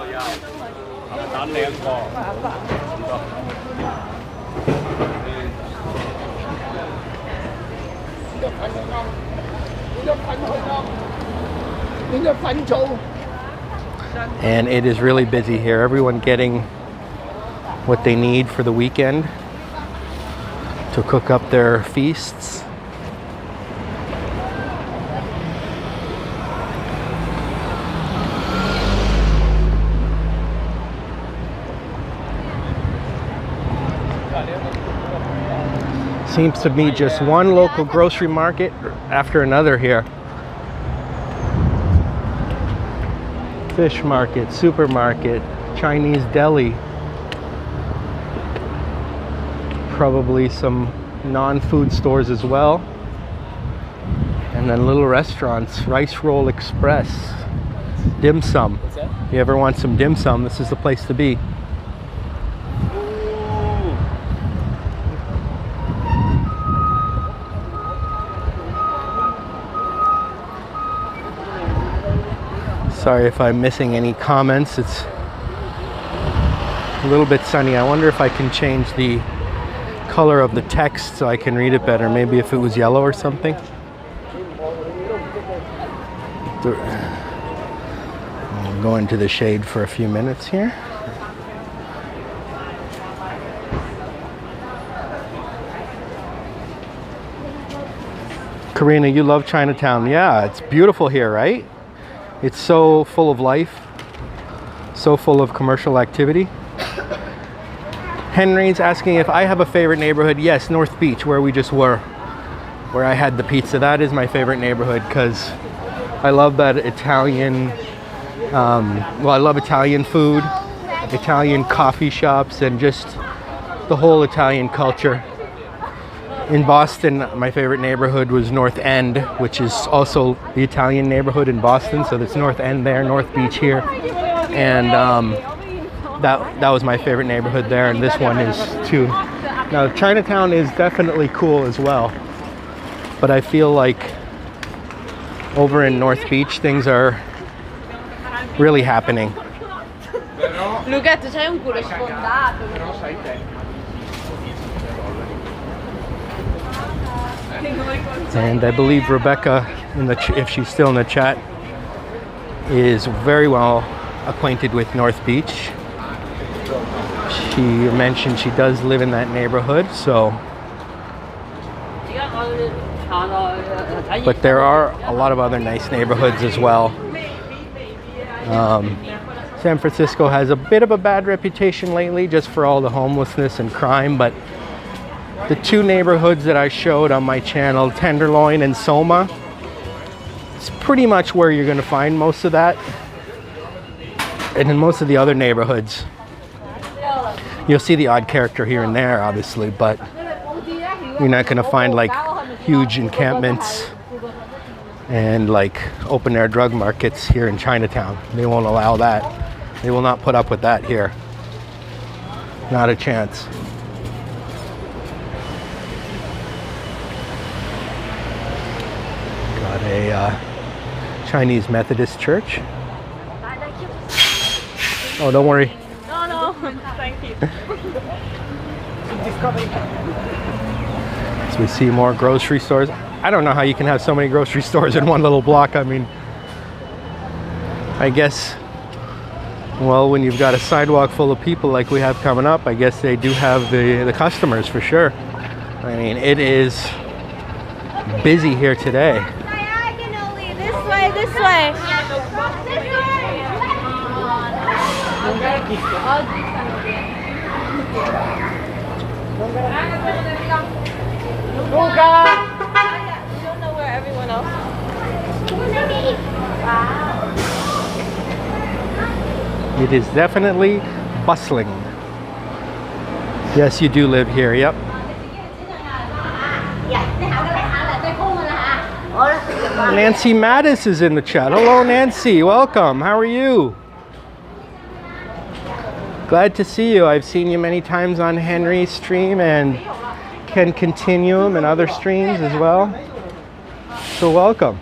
And it is really busy here. Everyone getting what they need for the weekend to cook up their feasts. Seems to be just one local grocery market after another here. Fish market, supermarket, Chinese deli. Probably some non-food stores as well. And then little restaurants, Rice Roll Express, dim sum. If you ever want some dim sum, this is the place to be. Sorry if I'm missing any comments. It's a little bit sunny. I wonder if I can change the color of the text so I can read it better. Maybe if it was yellow or something. I'll go into the shade for a few minutes here. Karina, you love Chinatown. Yeah, it's beautiful here, right? It's so full of life, so full of commercial activity. Henry's asking if I have a favorite neighborhood. Yes, North Beach, where we just were, where I had the pizza. That is my favorite neighborhood because I love that Italian, well, I love Italian food, Italian coffee shops, and just the whole Italian culture. In Boston, my favorite neighborhood was North End, which is also the Italian neighborhood in Boston. So there's North End there, North Beach here. And that was my favorite neighborhood there, and this one is too. Now, Chinatown is definitely cool as well. But I feel like over in North Beach, things are really happening. Luca, c'hai un culo sfondato. And I believe Rebecca, if she's still in the chat, is very well acquainted with North Beach. She mentioned she does live in that neighborhood, so. But there are a lot of other nice neighborhoods as well. San Francisco has a bit of a bad reputation lately just for all the homelessness and crime, but the two neighborhoods that I showed on my channel, Tenderloin and Soma, it's pretty much where you're going to find most of that. And in most of the other neighborhoods, you'll see the odd character here and there, obviously, but you're not going to find like huge encampments and like open air drug markets here in Chinatown. They won't allow that. They will not put up with that here. Not a chance. Got a Chinese Methodist church. Oh, don't worry. No, thank you. So we see more grocery stores. I don't know how you can have so many grocery stores in one little block. I mean, I guess, well, when you've got a sidewalk full of people like we have coming up, I guess they do have the customers for sure. I mean, it is busy here today. Diagonally, this way, this way. You don't know where everyone else is. It is definitely bustling. Yes, you do live here, yep. Nancy Mattis is in the chat. Hello, Nancy. Welcome. How are you? Glad to see you. I've seen you many times on Henry's stream and Ken Continuum and other streams as well. So welcome.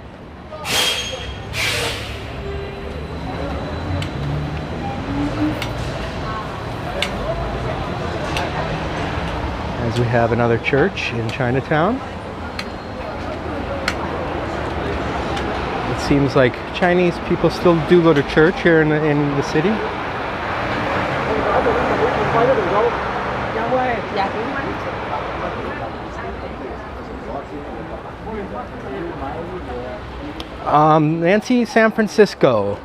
As we have another church in Chinatown. It seems like Chinese people still do go to church here in the city. Nancy, San Francisco.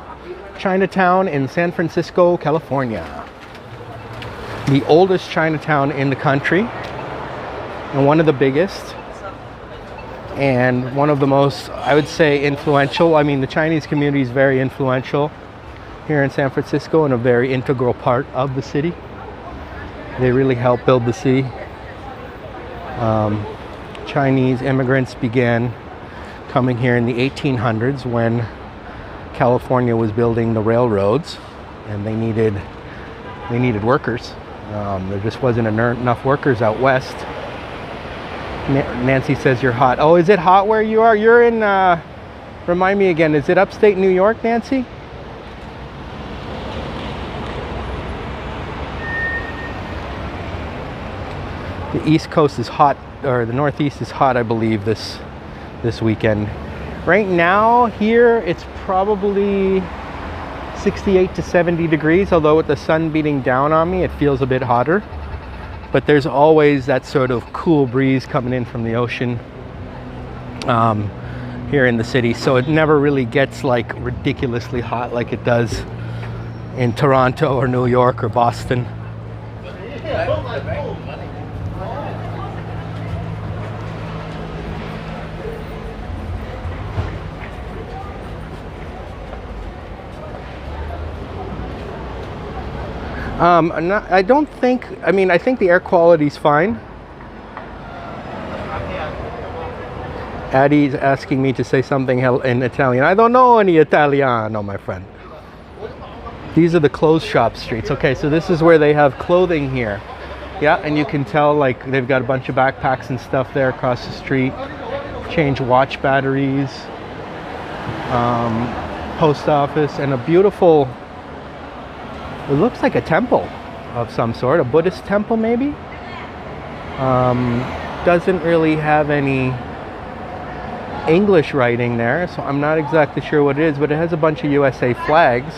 Chinatown in San Francisco, California. The oldest Chinatown in the country and one of the biggest and one of the most, I would say, influential. I mean, the Chinese community is very influential here in San Francisco and a very integral part of the city. They really helped build the city. Chinese immigrants began coming here in the 1800s when California was building the railroads and they needed workers. There just wasn't enough workers out west. Nancy says you're hot. Oh, is it hot where you are? You're in, remind me again, is it upstate New York, Nancy? The East Coast is hot, or the Northeast is hot, I believe, this weekend. Right now here it's probably 68 to 70 degrees, although with the sun beating down on me it feels a bit hotter. But there's always that sort of cool breeze coming in from the ocean here in the city, so it never really gets like ridiculously hot like it does in Toronto or New York or Boston. I don't think, I mean, I think the air quality's fine. Addie's asking me to say something in Italian. I don't know any Italiano, my friend. These are the clothes shop streets. Okay, so this is where they have clothing here. Yeah, and you can tell like they've got a bunch of backpacks and stuff there across the street. Change watch batteries. Post office and a beautiful, it looks like a temple of some sort, a Buddhist temple maybe. Doesn't really have any English writing there, so I'm not exactly sure what it is, but it has a bunch of USA flags.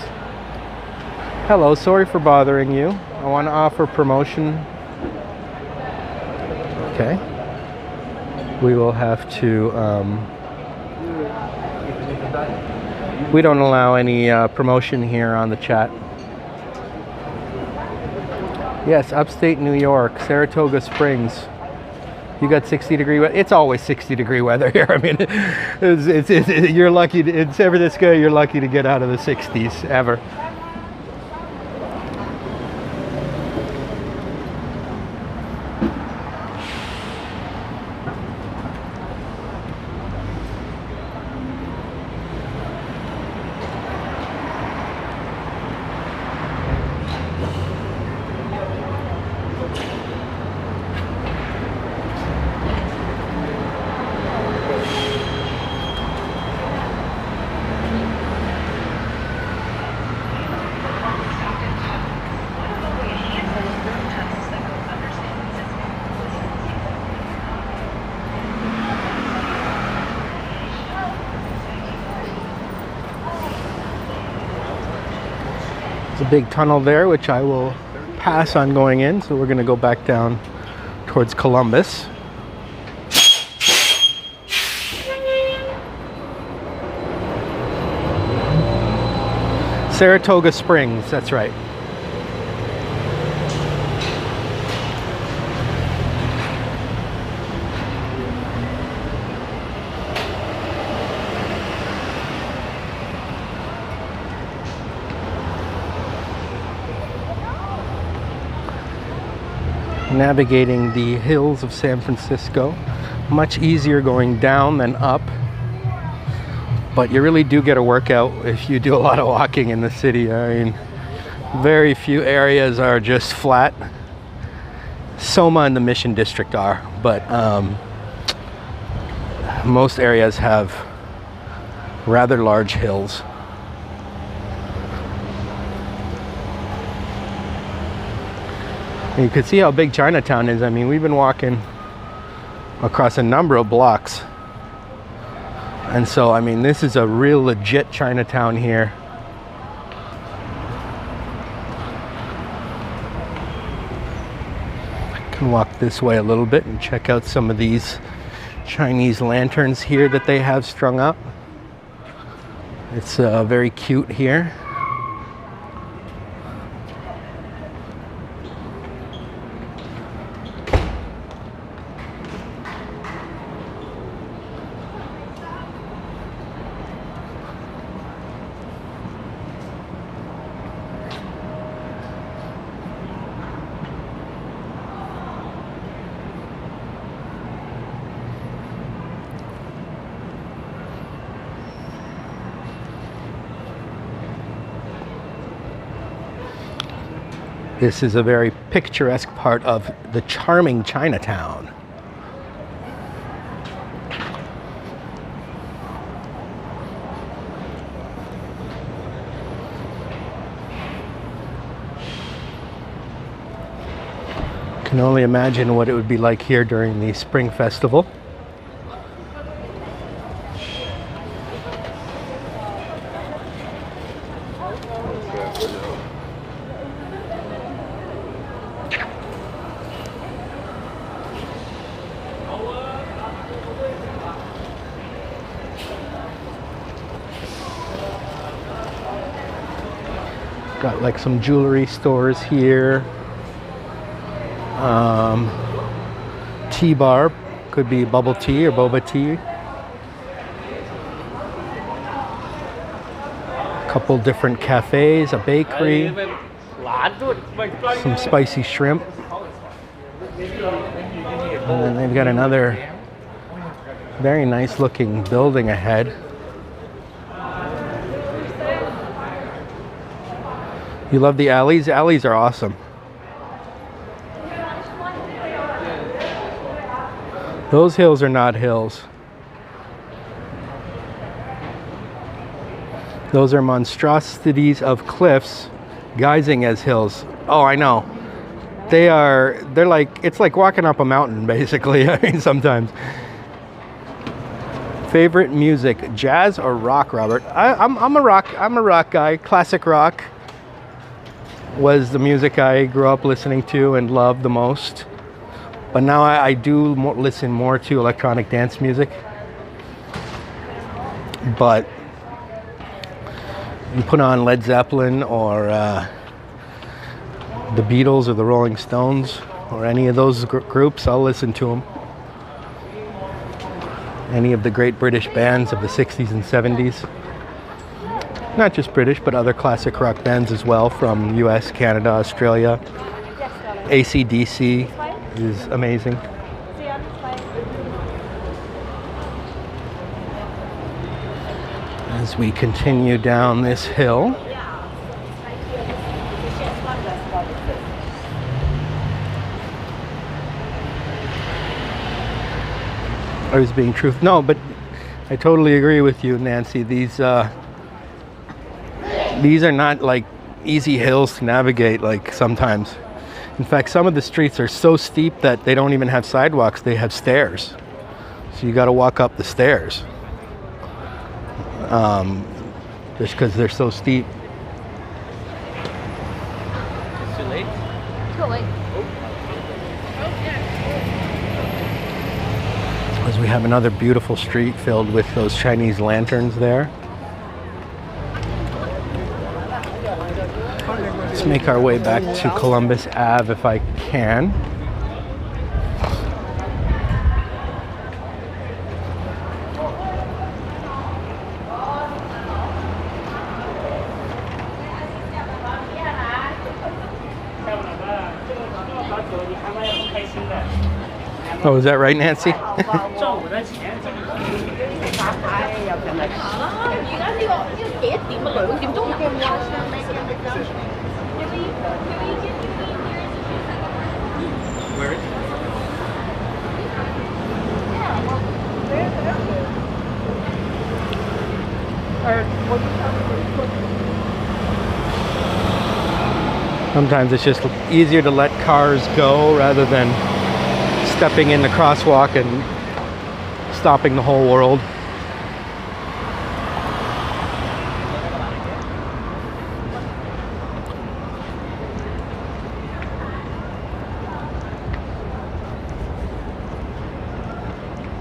Hello, sorry for bothering you. I want to offer promotion. Okay. We will have to, we don't allow any promotion here on the chat. Yes, upstate New York, Saratoga Springs. You got 60-degree weather. It's always 60-degree weather here. I mean, you're lucky. It's ever this good. You're lucky to get out of the 60s ever. There's a big tunnel there, which I will pass on going in. So we're going to go back down towards Columbus. Saratoga Springs, that's right. Navigating the hills of San Francisco. Much easier going down than up. But you really do get a workout if you do a lot of walking in the city. I mean, very few areas are just flat. Soma and the Mission District are, but most areas have rather large hills. And you can see how big Chinatown is. I mean, we've been walking across a number of blocks. And so, I mean, this is a real legit Chinatown here. I can walk this way a little bit and check out some of these Chinese lanterns here that they have strung up. It's very cute here. This is a very picturesque part of the charming Chinatown. Can only imagine what it would be like here during the Spring Festival. Got like some jewelry stores here. Tea bar, could be bubble tea or boba tea. Couple different cafes, a bakery, some spicy shrimp. And then they've got another very nice looking building ahead. You love the alleys? Alleys are awesome. Those hills are not hills. Those are monstrosities of cliffs guising as hills. Oh, I know. They're like, it's like walking up a mountain basically. I mean, sometimes. Favorite music, jazz or rock, Robert? I'm a rock guy. Classic rock was the music I grew up listening to and loved the most. But now I do listen more to electronic dance music. But you put on Led Zeppelin or the Beatles or the Rolling Stones or any of those groups, I'll listen to them. Any of the great British bands of the 60s and 70s. Not just British, but other classic rock bands as well from US, Canada, Australia. AC/DC is amazing. As we continue down this hill, I was being truthful. No, but I totally agree with you, Nancy. These are not like easy hills to navigate like sometimes. In fact, some of the streets are so steep that they don't even have sidewalks, they have stairs. So you got to walk up the stairs. Just because they're so steep. Too late? Too late. As we have another beautiful street filled with those Chinese lanterns there. Let's make our way back to Columbus Ave if I can. Oh, is that right, Nancy? Sometimes it's just easier to let cars go rather than stepping in the crosswalk and stopping the whole world.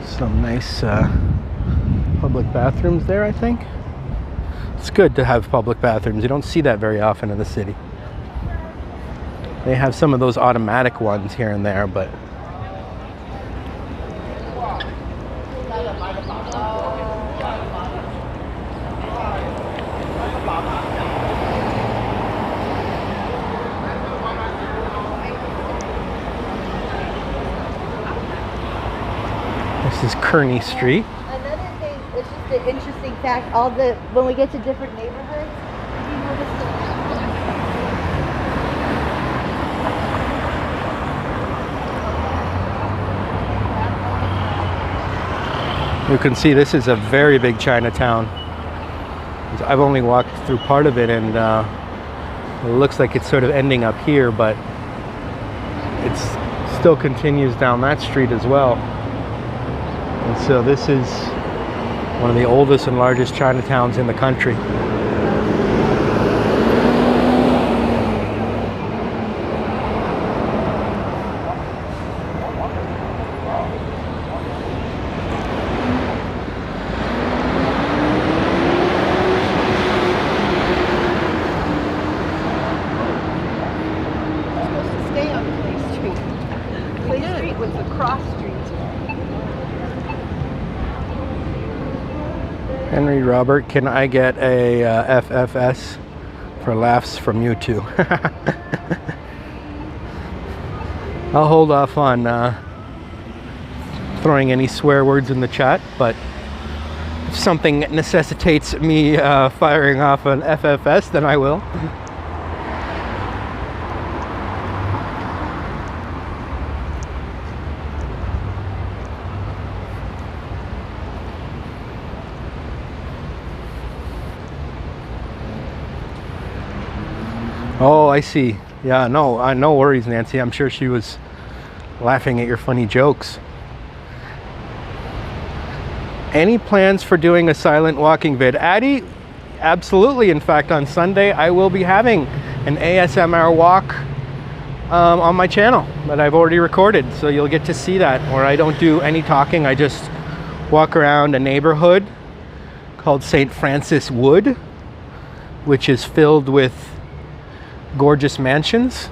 Some nice public bathrooms there, I think. It's good to have public bathrooms. You don't see that very often in the city. They have some of those automatic ones here and there, but this is Kearney Street. Another thing, it's just an interesting fact, when we get to different neighborhoods, you notice you can see this is a very big Chinatown. I've only walked through part of it, and it looks like it's sort of ending up here, but it's still continues down that street as well. And so this is one of the oldest and largest Chinatowns in the country. Henry Robert, can I get a FFS for laughs from you two? I'll hold off on throwing any swear words in the chat, but if something necessitates me firing off an FFS, then I will. Oh, I see. Yeah, no, no worries, Nancy. I'm sure she was laughing at your funny jokes. Any plans for doing a silent walking vid? Addie, absolutely. In fact, on Sunday, I will be having an ASMR walk on my channel that I've already recorded. So you'll get to see that, where I don't do any talking. I just walk around a neighborhood called St. Francis Wood, which is filled with gorgeous mansions.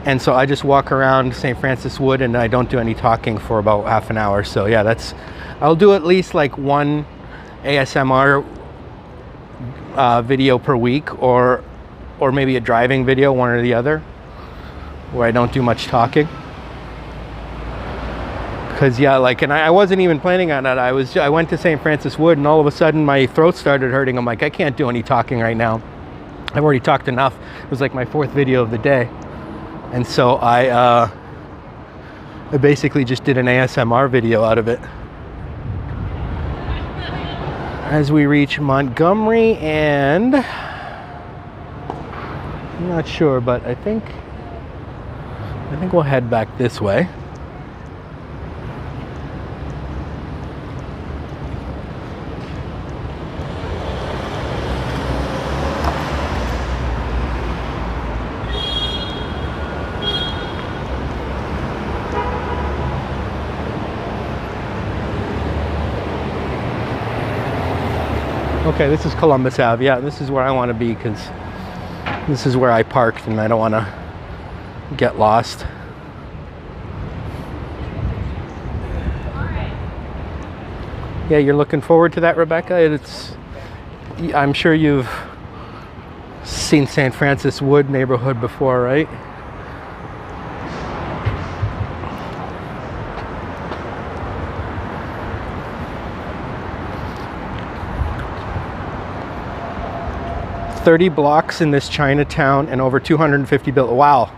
And so I just walk around St. Francis Wood and I don't do any talking for about half an hour. So yeah, I'll do at least like one ASMR video per week, or maybe a driving video, one or the other, where I don't do much talking. Because yeah, like, and I wasn't even planning on that. I went to St. Francis Wood and all of a sudden my throat started hurting. I'm like, I can't do any talking right now. I've already talked enough. It was like my 4th video of the day. And so I basically just did an ASMR video out of it. As we reach Montgomery and I'm not sure, but I think we'll head back this way. Okay, this is Columbus Ave. Yeah, this is where I want to be because this is where I parked and I don't want to get lost. Yeah, you're looking forward to that, Rebecca? I'm sure you've seen St. Francis Wood neighborhood before, right? $30 blocks in this Chinatown and over 250 buildings. Wow,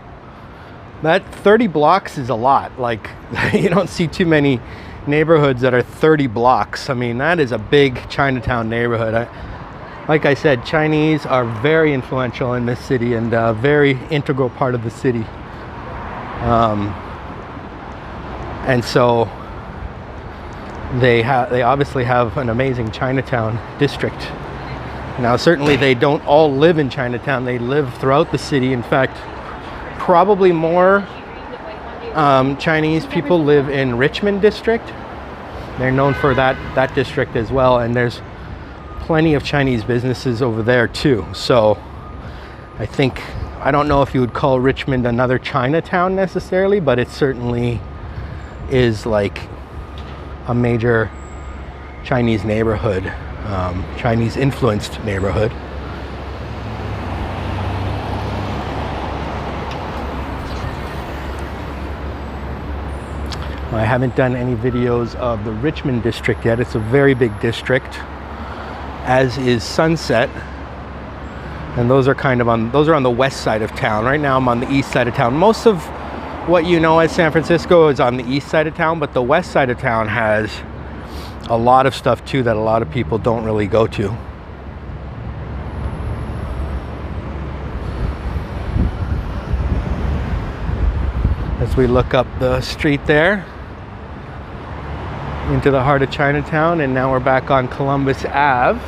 that 30 blocks is a lot. Like, you don't see too many neighborhoods that are 30 blocks. I mean, that is a big Chinatown neighborhood. Like I said, Chinese are very influential in this city and a very integral part of the city. And so they obviously have an amazing Chinatown district. Now, certainly they don't all live in Chinatown. They live throughout the city. In fact, probably more Chinese people live in Richmond district. They're known for that district as well. And there's plenty of Chinese businesses over there too. So I don't know if you would call Richmond another Chinatown necessarily, but it certainly is like a major Chinese neighborhood. Chinese influenced neighborhood. I haven't done any videos of the Richmond district yet. It's a very big district, as is Sunset, and those are on the west side of town. Right now I'm on the east side of town. Most of what you know as San Francisco is on the east side of town, but the west side of town has a lot of stuff too that a lot of people don't really go to. That's As we look up the street there into the heart of Chinatown, and now we're back on Columbus Ave.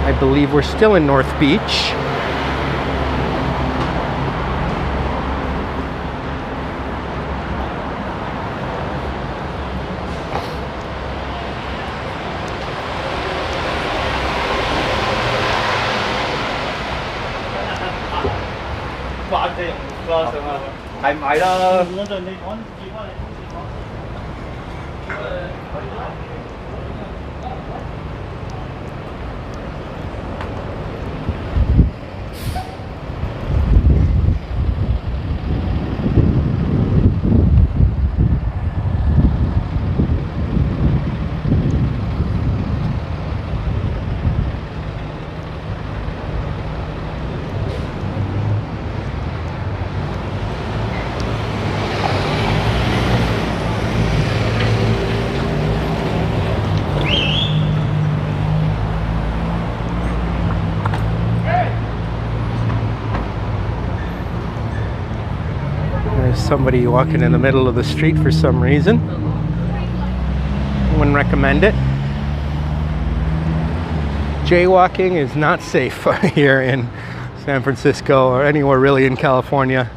I believe we're still in North Beach. Hay mày đó. Somebody walking in the middle of the street for some reason. Wouldn't recommend it. Jaywalking is not safe here in San Francisco or anywhere really in California.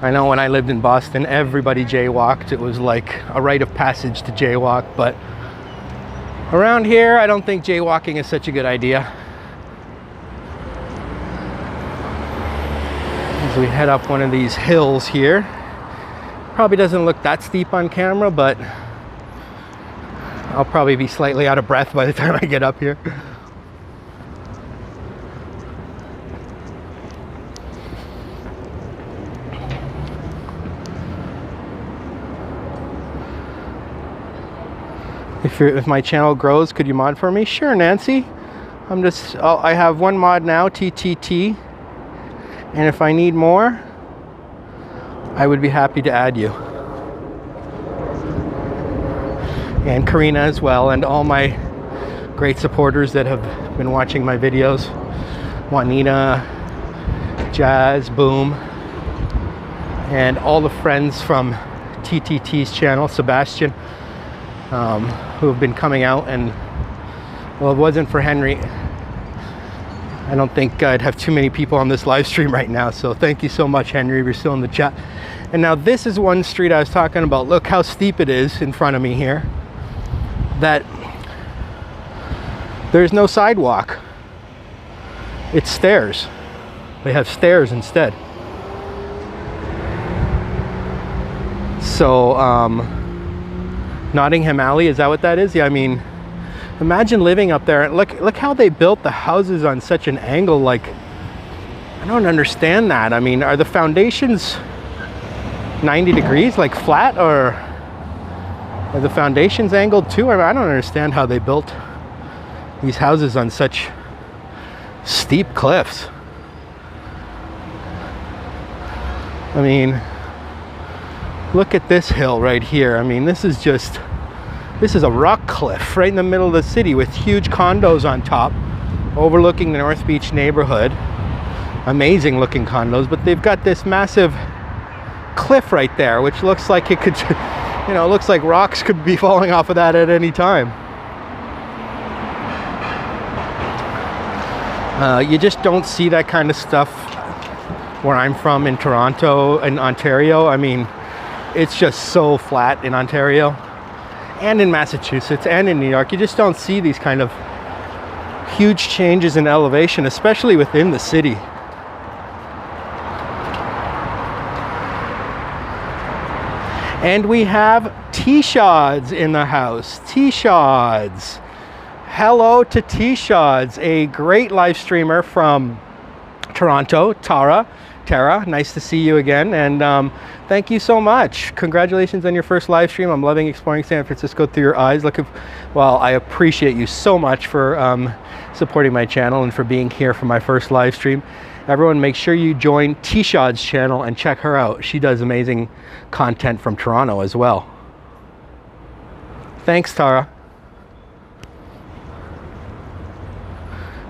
I know when I lived in Boston, everybody jaywalked. It was like a rite of passage to jaywalk, but around here, I don't think jaywalking is such a good idea. As we head up one of these hills here. Probably doesn't look that steep on camera, but I'll probably be slightly out of breath by the time I get up here. If my channel grows, could you mod for me? Sure, Nancy. I have one mod now, TTT. And if I need more, I would be happy to add you. And Karina as well, and all my great supporters that have been watching my videos. Juanita, Jazz, Boom, and all the friends from TTT's channel, Sebastian, who have been coming out. And well, if it wasn't for Henry, I don't think I'd have too many people on this live stream right now. So thank you so much, Henry, if you're still in the chat. And now this is one street I was talking about. Look how steep it is in front of me here. That there's no sidewalk. It's stairs. They have stairs instead. So Nottingham Alley, is that what that is? Yeah, I mean, imagine living up there. Look how they built the houses on such an angle. Like, I don't understand that. I mean, are the foundations 90 degrees, like flat, or are the foundations angled too? I don't understand how they built these houses on such steep cliffs. I mean, look at this hill right here. I mean, this is a rock cliff right in the middle of the city with huge condos on top overlooking the North Beach neighborhood. Amazing looking condos, but they've got this massive cliff right there, which looks like it could, you know, looks like rocks could be falling off of that at any time. You just don't see that kind of stuff where I'm from in Toronto and Ontario. I mean, it's just so flat in Ontario and in Massachusetts and in New York. You just don't see these kind of huge changes in elevation, especially within the city. And we have T-Shods in the house. T-Shods. Hello to T-Shods, a great live streamer from Toronto. Tara, nice to see you again. And thank you so much. Congratulations on your first live stream. I'm loving exploring San Francisco through your eyes. Well, I appreciate you so much for supporting my channel and for being here for my first live stream. Everyone, make sure you join T-Shod's channel and check her out. She does amazing content from Toronto as well. Thanks, Tara.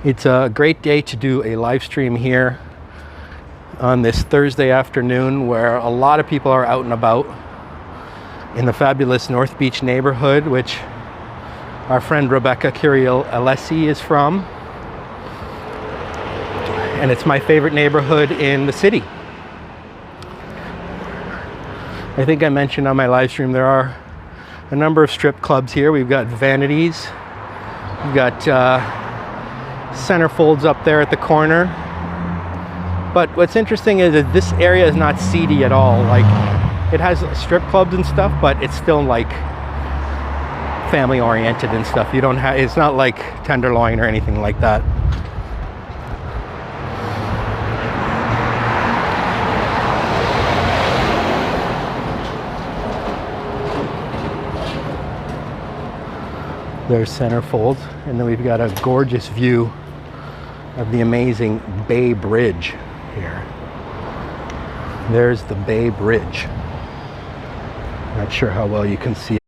It's a great day to do a live stream here on this Thursday afternoon where a lot of people are out and about in the fabulous North Beach neighborhood, which our friend Rebecca Curiel-Alessi is from. And it's my favorite neighborhood in the city. I think I mentioned on my live stream there are a number of strip clubs here. We've got Vanities, we've got Centerfolds up there at the corner. But what's interesting is that this area is not seedy at all. Like, it has strip clubs and stuff, but it's still like family oriented and stuff. You don't have, it's not like Tenderloin or anything like that. There's Centerfold, and then we've got a gorgeous view of the amazing Bay Bridge here. There's the Bay Bridge. Not sure how well you can see it.